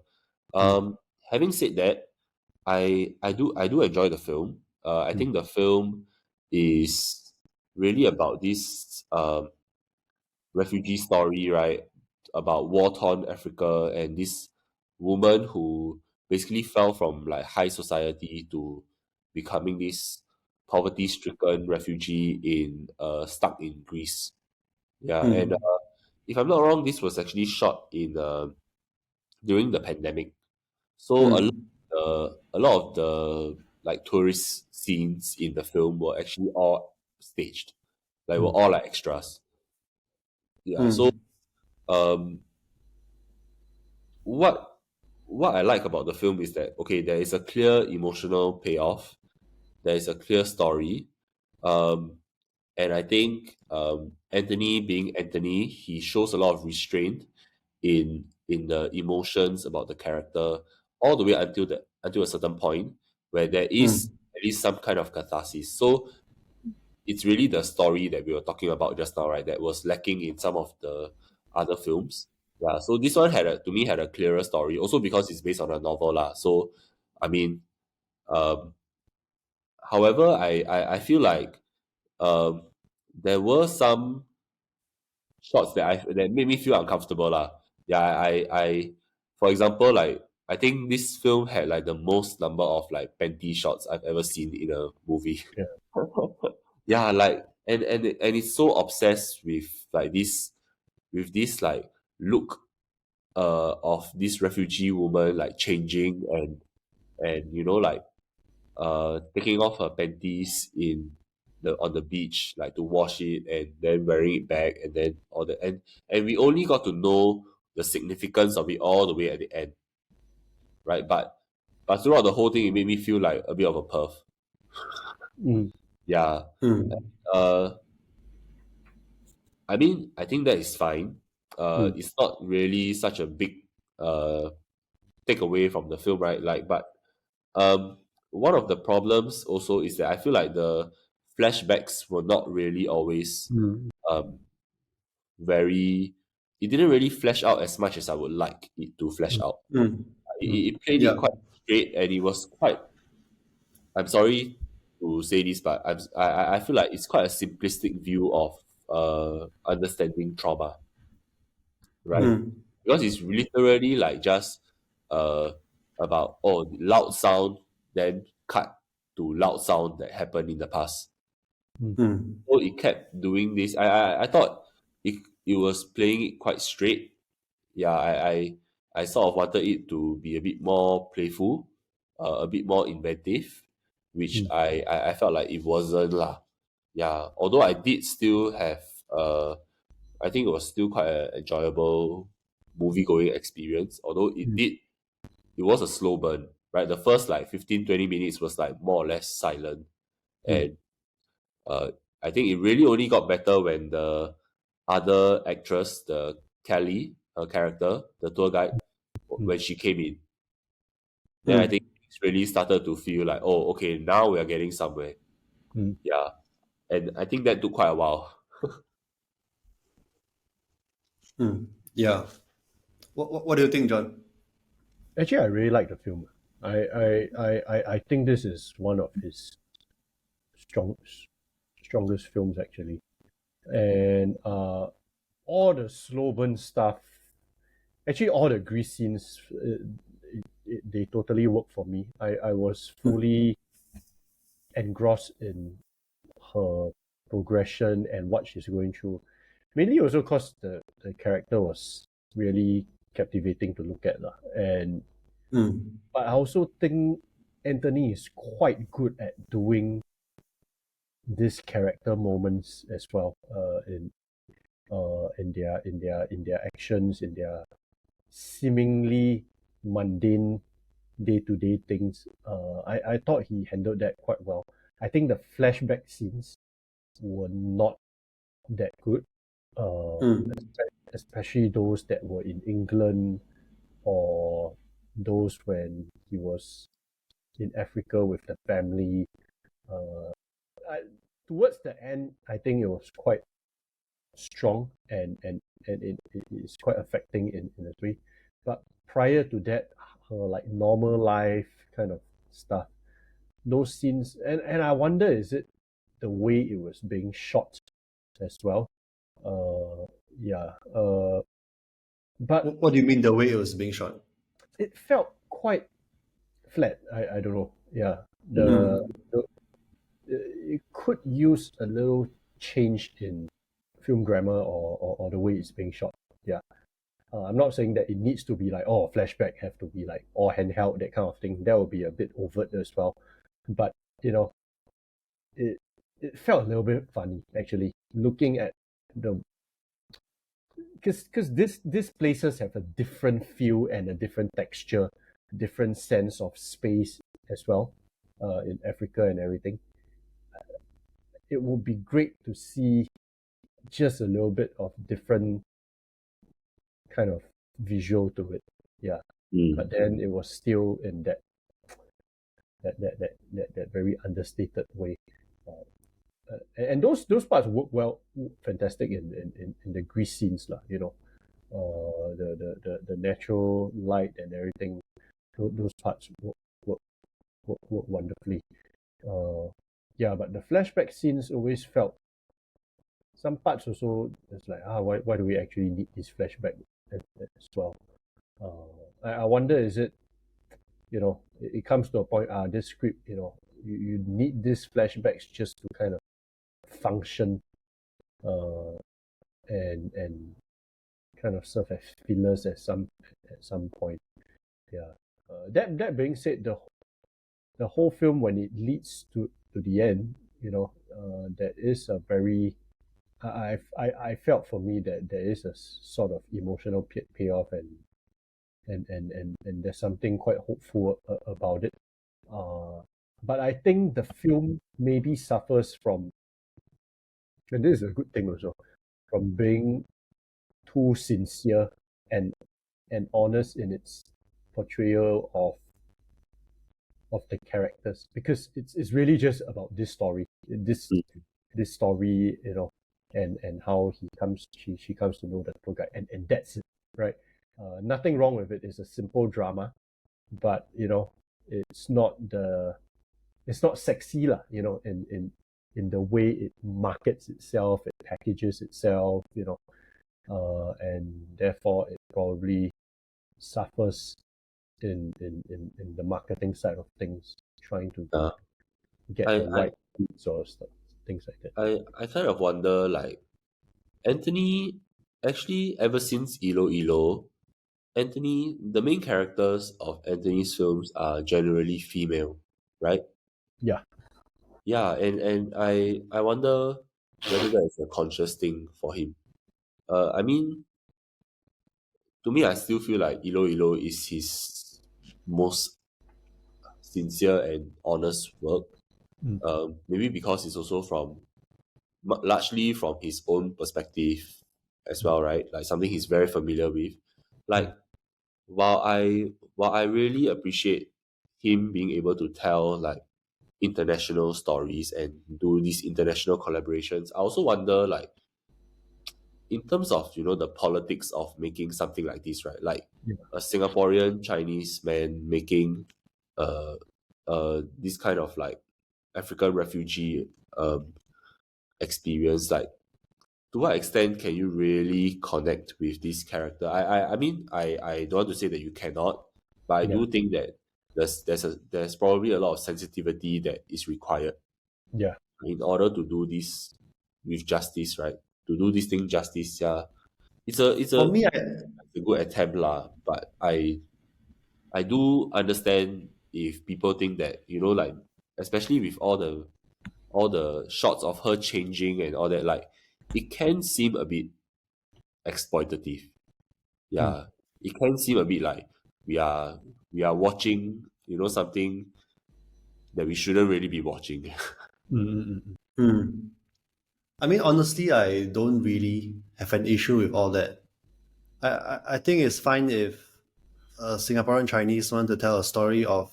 Having said that, I do enjoy the film. I think the film is really about this refugee story, right? About war-torn Africa and this woman who basically fell from like high society to becoming this poverty-stricken refugee stuck in Greece. Yeah, and if I'm not wrong, this was actually shot in during the pandemic. So a lot of the like tourist scenes in the film were actually all staged, like were all like extras. Yeah. So what I like about the film is that, okay, there is a clear emotional payoff, there is a clear story, and I think Anthony being Anthony, he shows a lot of restraint in the emotions about the character all the way until a certain point where there is at least some kind of catharsis. So it's really the story that we were talking about just now, right? That was lacking in some of the other films. Yeah, so this one had a clearer story, also because it's based on a novel lah. So, I mean, however, I feel like there were some shots that made me feel uncomfortable lah. Yeah, I for example, like I think this film had like the most number of like panty shots I've ever seen in a movie. Yeah. Yeah, like and it's so obsessed with like this like look of this refugee woman like changing and like taking off her panties on the beach, like to wash it and then wearing it back and then all the and we only got to know the significance of it all the way at the end, right? But throughout the whole thing, it made me feel like a bit of a perv. Mm. Yeah. Uh, I mean, I think that is fine. It's not really such a big takeaway from the film, right? Like, but one of the problems also is that I feel like the flashbacks were not really always um very. It didn't really flesh out as much as I would like it to flesh out. It played it Yeah. quite straight, and it was quite. I'm sorry to say this, but I feel like it's quite a simplistic view of understanding trauma, right? Because it's literally like just uh about loud sound, then cut to loud sound that happened in the past. So it kept doing this. I thought it was playing it quite straight. Yeah, I sort of wanted it to be a bit more playful, a bit more inventive, which I felt like it wasn't lah. Yeah, although I did still have I think it was still quite an enjoyable movie going experience. Although it was a slow burn, right? The first like 15-20 minutes was like more or less silent, and uh, I think it really only got better when the other actress, the Kelly, her character, the tour guide, when she came in. Then I think it's really started to feel like, oh, okay, now we are getting somewhere. Yeah, and I think that took quite a while. Yeah. What do you think, John? Actually, I really like the film. I think this is one of his strongest films actually, and all the slow burn stuff, actually all the grease scenes, they totally work for me. I was fully engrossed in her progression and what she's going through. Mainly also because the character was really captivating to look at. And but I also think Anthony is quite good at doing these character moments as well, in their actions, in their seemingly mundane day-to-day things. I thought he handled that quite well. I think the flashback scenes were not that good, especially those that were in England or those when he was in Africa with the family. Towards the end, I think it was quite strong and it's quite affecting in a way. But prior to that, her like normal life kind of stuff, those scenes, and I wonder, is it the way it was being shot as well? Yeah. But What do you mean the way it was being shot? it felt quite flat. I don't know. Yeah. The it could use a little change in film grammar or the way it's being shot. Yeah. I'm not saying that it needs to be like, oh, flashback have to be like all handheld, that kind of thing. That would be a bit overt as well. But, it felt a little bit funny, actually, looking at the... Because these places have a different feel and a different texture, different sense of space as well, in Africa and everything. It would be great to see just a little bit of different kind of visual to it. Yeah. But then it was still in that very understated way. And those parts work well, fantastic in the grease scenes, lah. The natural light and everything. Those parts work wonderfully. Yeah, but the flashback scenes always felt some parts also it's like why do we actually need this flashback as well? I wonder, is it, it comes to a point, this script, you need these flashbacks just to kind of function, and kind of serve as fillers at some point. Yeah. That being said, the whole film, when it leads to the end, there is a very I felt, for me, that there is a sort of emotional payoff, and there's something quite hopeful about it. But I think the film maybe suffers from, and this is a good thing also, from being too sincere and honest in its portrayal of the characters, because it's really just about this story, this story, and how she comes to know the tour guide, and that's it, right? Nothing wrong with it. It's a simple drama, but it's not sexy lah, in the way it markets itself, it packages itself, and therefore it probably suffers in the marketing side of things, trying to get the right leads or stuff, things like that. I kind of wonder, like, Anthony, actually, ever since Ilo, Anthony, the main characters of Anthony's films are generally female, right? Yeah. Yeah, and I wonder whether that is a conscious thing for him. I mean, to me, I still feel like Ilo is his most sincere and honest work. Maybe because it's also largely from his own perspective as well, right? Like something he's very familiar with. Like, while I really appreciate him being able to tell like international stories and do these international collaborations, I also wonder, like, in terms of the politics of making something like this, right? Like a Singaporean Chinese man making this kind of like African refugee experience, like, to what extent can you really connect with this character? I mean, I don't want to say that you cannot, but I do think that there's probably a lot of sensitivity that is required in order to do this with justice, right? To do this thing justice, yeah. It's For me, a good attempt lah, but I do understand if people think that, like, especially with all the shots of her changing and all that, like, it can seem a bit exploitative. Yeah, it can seem a bit like we are watching, something that we shouldn't really be watching. I mean, honestly, I don't really have an issue with all that. I think it's fine if a Singaporean Chinese want to tell a story of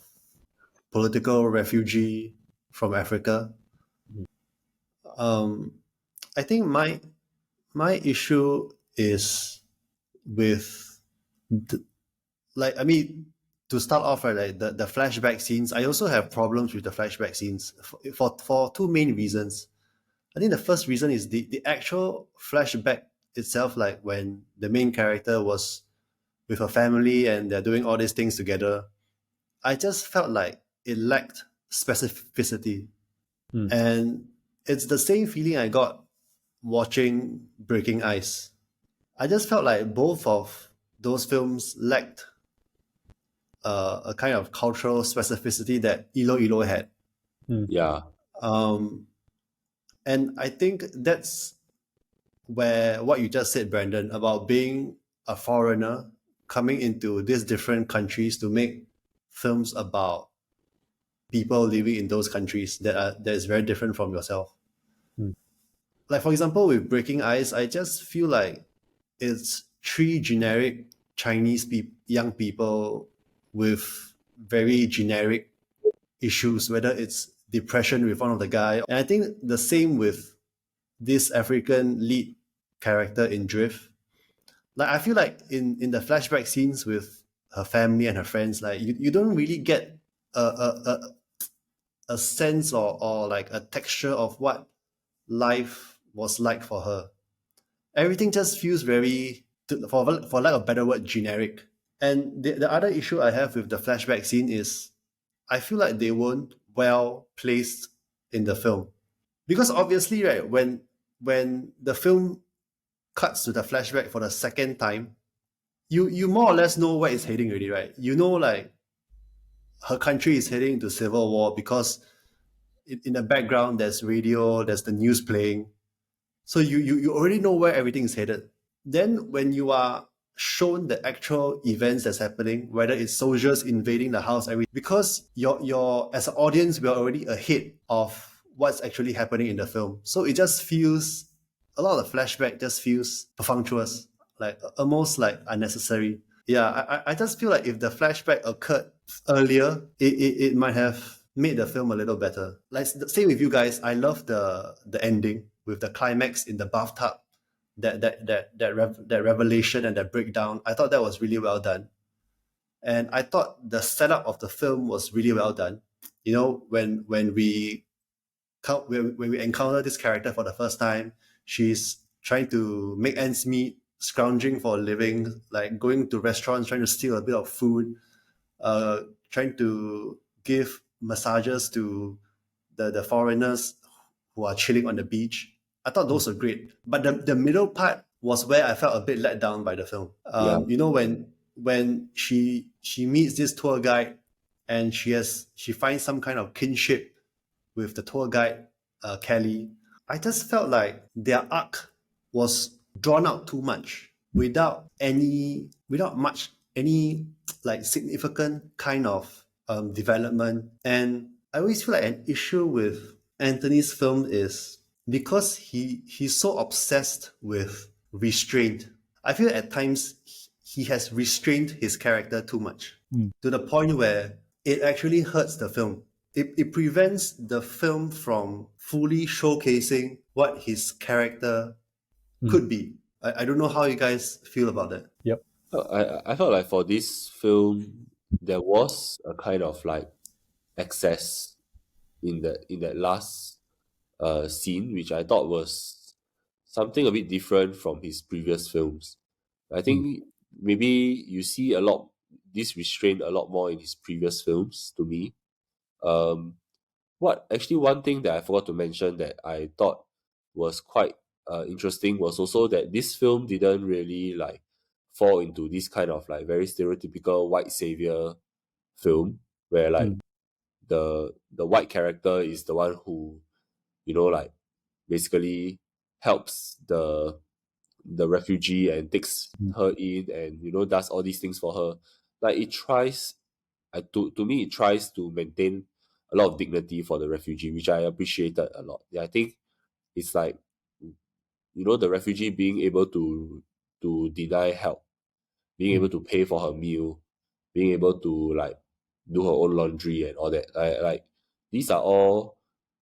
political refugee from Africa. I think my issue is with to start off, right, like the flashback scenes. I also have problems with the flashback scenes for two main reasons. I think the first reason is the actual flashback itself, like when the main character was with her family and they're doing all these things together. I just felt like it lacked specificity. And it's the same feeling I got watching Breaking Ice. I just felt like both of those films lacked a kind of cultural specificity that Ilo had. Yeah. And I think that's where what you just said, Brandon, about being a foreigner coming into these different countries to make films about people living in those countries that is very different from yourself. Like, for example, with Breaking Ice, I just feel like it's three generic Chinese young people with very generic issues, whether it's depression with one of the guy. And I think the same with this African lead character in Drift. Like, I feel like in the flashback scenes with her family and her friends, like you don't really get a sense or like a texture of what life was like for her. Everything just feels very, for lack of a better word, generic. And the other issue I have with the flashback scene is I feel like they weren't well placed in the film. Because obviously, right, when the film cuts to the flashback for the second time, you more or less know where it's heading already, right? You know, like, her country is heading into civil war because in the background there's radio, there's the news playing. So you already know where everything is headed. Then when you are shown the actual events that's happening, whether it's soldiers invading the house, because you're as an audience, we are already ahead of what's actually happening in the film. So it just feels, a lot of the flashback just feels perfunctory, like almost like unnecessary. Yeah, I just feel like if the flashback occurred earlier, it might have made the film a little better. Like, same with you guys, I love the ending with the climax in the bathtub, that revelation and that breakdown. I thought that was really well done. And I thought the setup of the film was really well done. You know, when we encounter this character for the first time, she's trying to make ends meet, scrounging for a living, like going to restaurants, trying to steal a bit of food, trying to give massages to the foreigners who are chilling on the beach. I thought those were great. But the middle part was where I felt a bit let down by the film. You know, when she meets this tour guide and she finds some kind of kinship with the tour guide, Kelly, I just felt like their arc was drawn out too much without much any like significant kind of development. And I always feel like an issue with Anthony's film is because he's so obsessed with restraint. I feel at times he has restrained his character too much to the point where it actually hurts the film. It prevents the film from fully showcasing what his character could be. I don't know how you guys feel about that. Yep. I felt like for this film, there was a kind of like excess in that last scene, which I thought was something a bit different from his previous films. I think maybe you see this restraint a lot more in his previous films to me. One thing that I forgot to mention that I thought was quite interesting was also that this film didn't really like fall into this kind of like very stereotypical white savior film where like the white character is the one who, you know, like basically helps the refugee and takes her in and, you know, does all these things for her. Like it tries, to me, it tries to maintain a lot of dignity for the refugee, which I appreciated a lot. Yeah, I think it's like, you know, the refugee being able to deny help, being able to pay for her meal, being able to like do her own laundry and all that. Like these are all,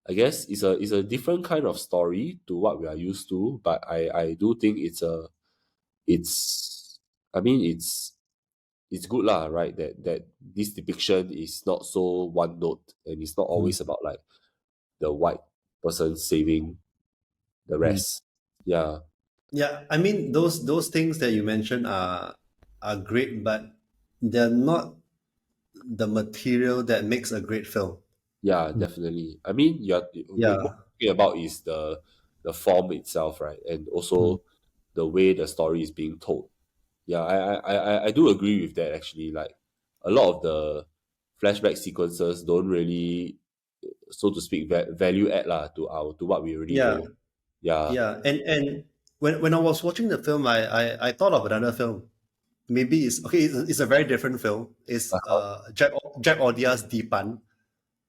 I guess, it's a different kind of story to what we are used to. But I do think it's I mean it's good lah, right? That this depiction is not so one note and it's not always about like the white person saving the rest. Yeah. Yeah, I mean those things that you mentioned are great, but they're not the material that makes a great film. Yeah, definitely. I mean, what Yeah. you're talking about is the form itself, right? And also the way the story is being told. Yeah, I do agree with that actually. Like a lot of the flashback sequences don't really, so to speak, value add lah to what we already Yeah. know. Yeah. Yeah. And when I was watching the film, I thought of another film. Maybe it's okay, it's a very different film. It's Uh-huh. Jack Audia's Dipan.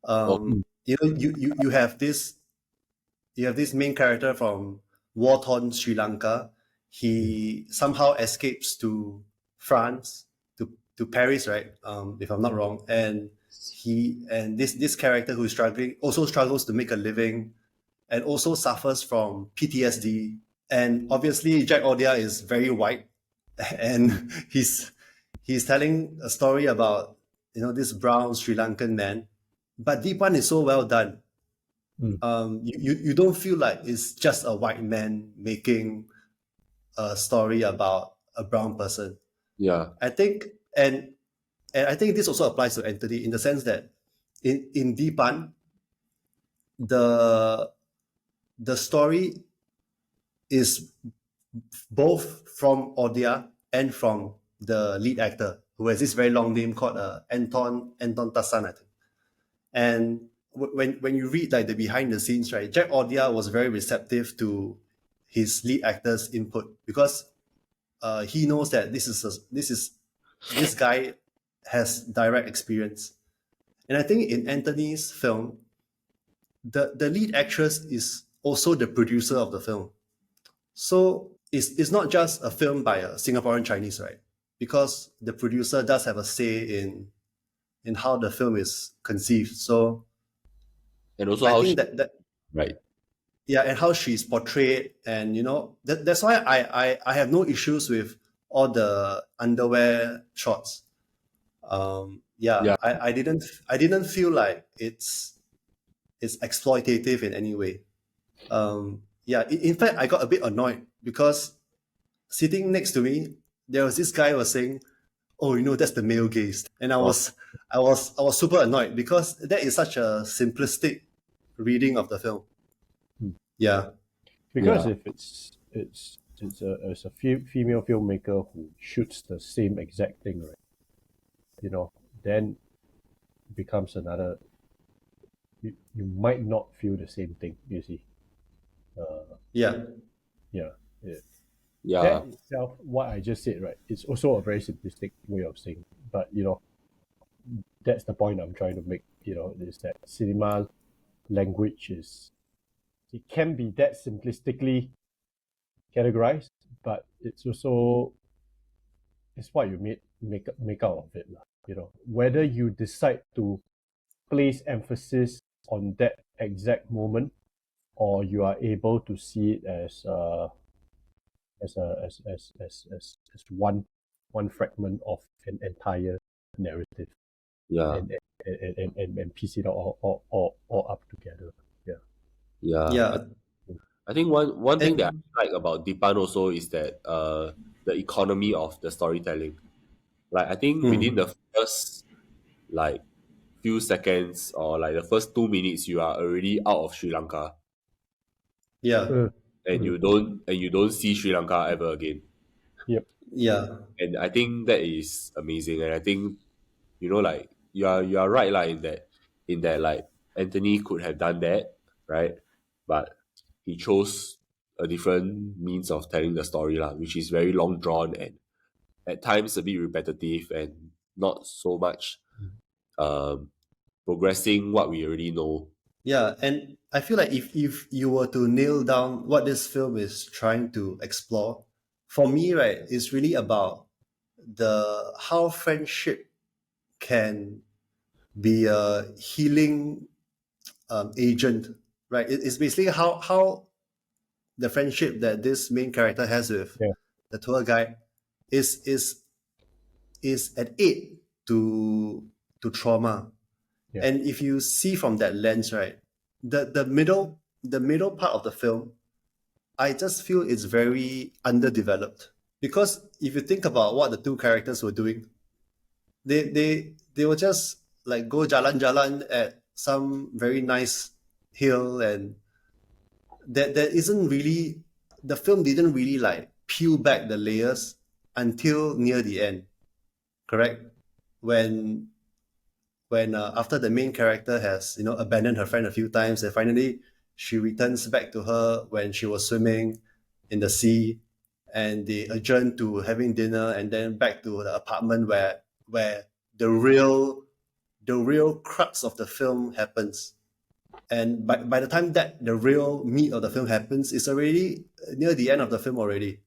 Okay. You know, you have this main character from war-torn Sri Lanka. He somehow escapes to France, to Paris, right? If I'm not wrong. And this character who's struggles to make a living, and also suffers from PTSD. And obviously, Jack Odia is very white, and he's telling a story about, you know, this brown Sri Lankan man. But Deepan is so well done. you don't feel like it's just a white man making a story about a brown person. Yeah. I think, and I think this also applies to Anthony in the sense that in Deepan, the story is both from Odia and from the lead actor, who has this very long name called Anton Tassan, I think. And when you read like the behind the scenes, right, Jack Odia was very receptive to his lead actor's input because he knows that this guy has direct experience. And I think in Anthony's film, the lead actress is also the producer of the film. So it's not just a film by a Singaporean Chinese, right? Because the producer does have a say in how the film is conceived. So, and also I think that right, yeah, and how she's portrayed, and that's why I have no issues with all the underwear shots. I didn't feel like it's exploitative in any way. In fact, I got a bit annoyed because sitting next to me, there was this guy who was saying, "Oh, that's the male gaze," and I was super annoyed because that is such a simplistic reading of the film. Yeah, because if it's a female filmmaker who shoots the same exact thing, right? Then it becomes another. You might not feel the same thing. You see. Yeah. That itself, what I just said, right? It's also a very simplistic way of saying, but that's the point I'm trying to make. Is that cinema language it can be that simplistically categorized, but it's also what you make out of it, whether you decide to place emphasis on that exact moment, or you are able to see it as one fragment of an entire narrative. Yeah. And piece it all up together. Yeah. I think one thing that I like about Deepan also is that the economy of the storytelling. Like I think within the first few seconds or the first 2 minutes, you are already out of Sri Lanka. Yeah. And you don't see Sri Lanka ever again. Yep. Yeah. And I think that is amazing. And I think you are right in that Anthony could have done that, right? But he chose a different means of telling the story, which is very long drawn and at times a bit repetitive and not so much progressing what we already know. Yeah, and I feel like if you were to nail down what this film is trying to explore, for me, right, it's really about how friendship can be a healing agent, right? It's basically how the friendship that this main character has with the tour guide is an aid to trauma. Yeah. And if you see from that lens, right, the middle part of the film, I just feel it's very underdeveloped. Because if you think about what the two characters were doing, they were just like go jalan-jalan at some very nice hill, and that isn't really, the film didn't really like peel back the layers until near the end, correct? When after the main character has abandoned her friend a few times, and finally she returns back to her when she was swimming in the sea, and they adjourn to having dinner, and then back to the apartment where the real crux of the film happens. And by the time that the real meat of the film happens, it's already near the end of the film already.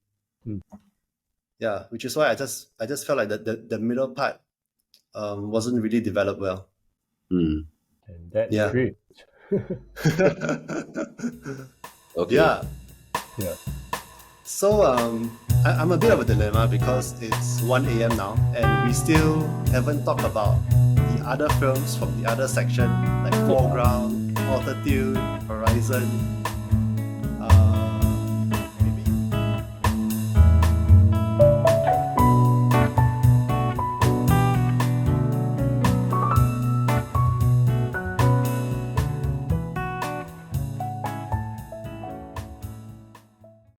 Yeah, which is why I just felt like the middle part wasn't really developed well. And that's great. Okay. Yeah. So I'm a bit of a dilemma because it's 1 a.m. now, and we still haven't talked about the other films from the other section, like Foreground Altitude, Horizon,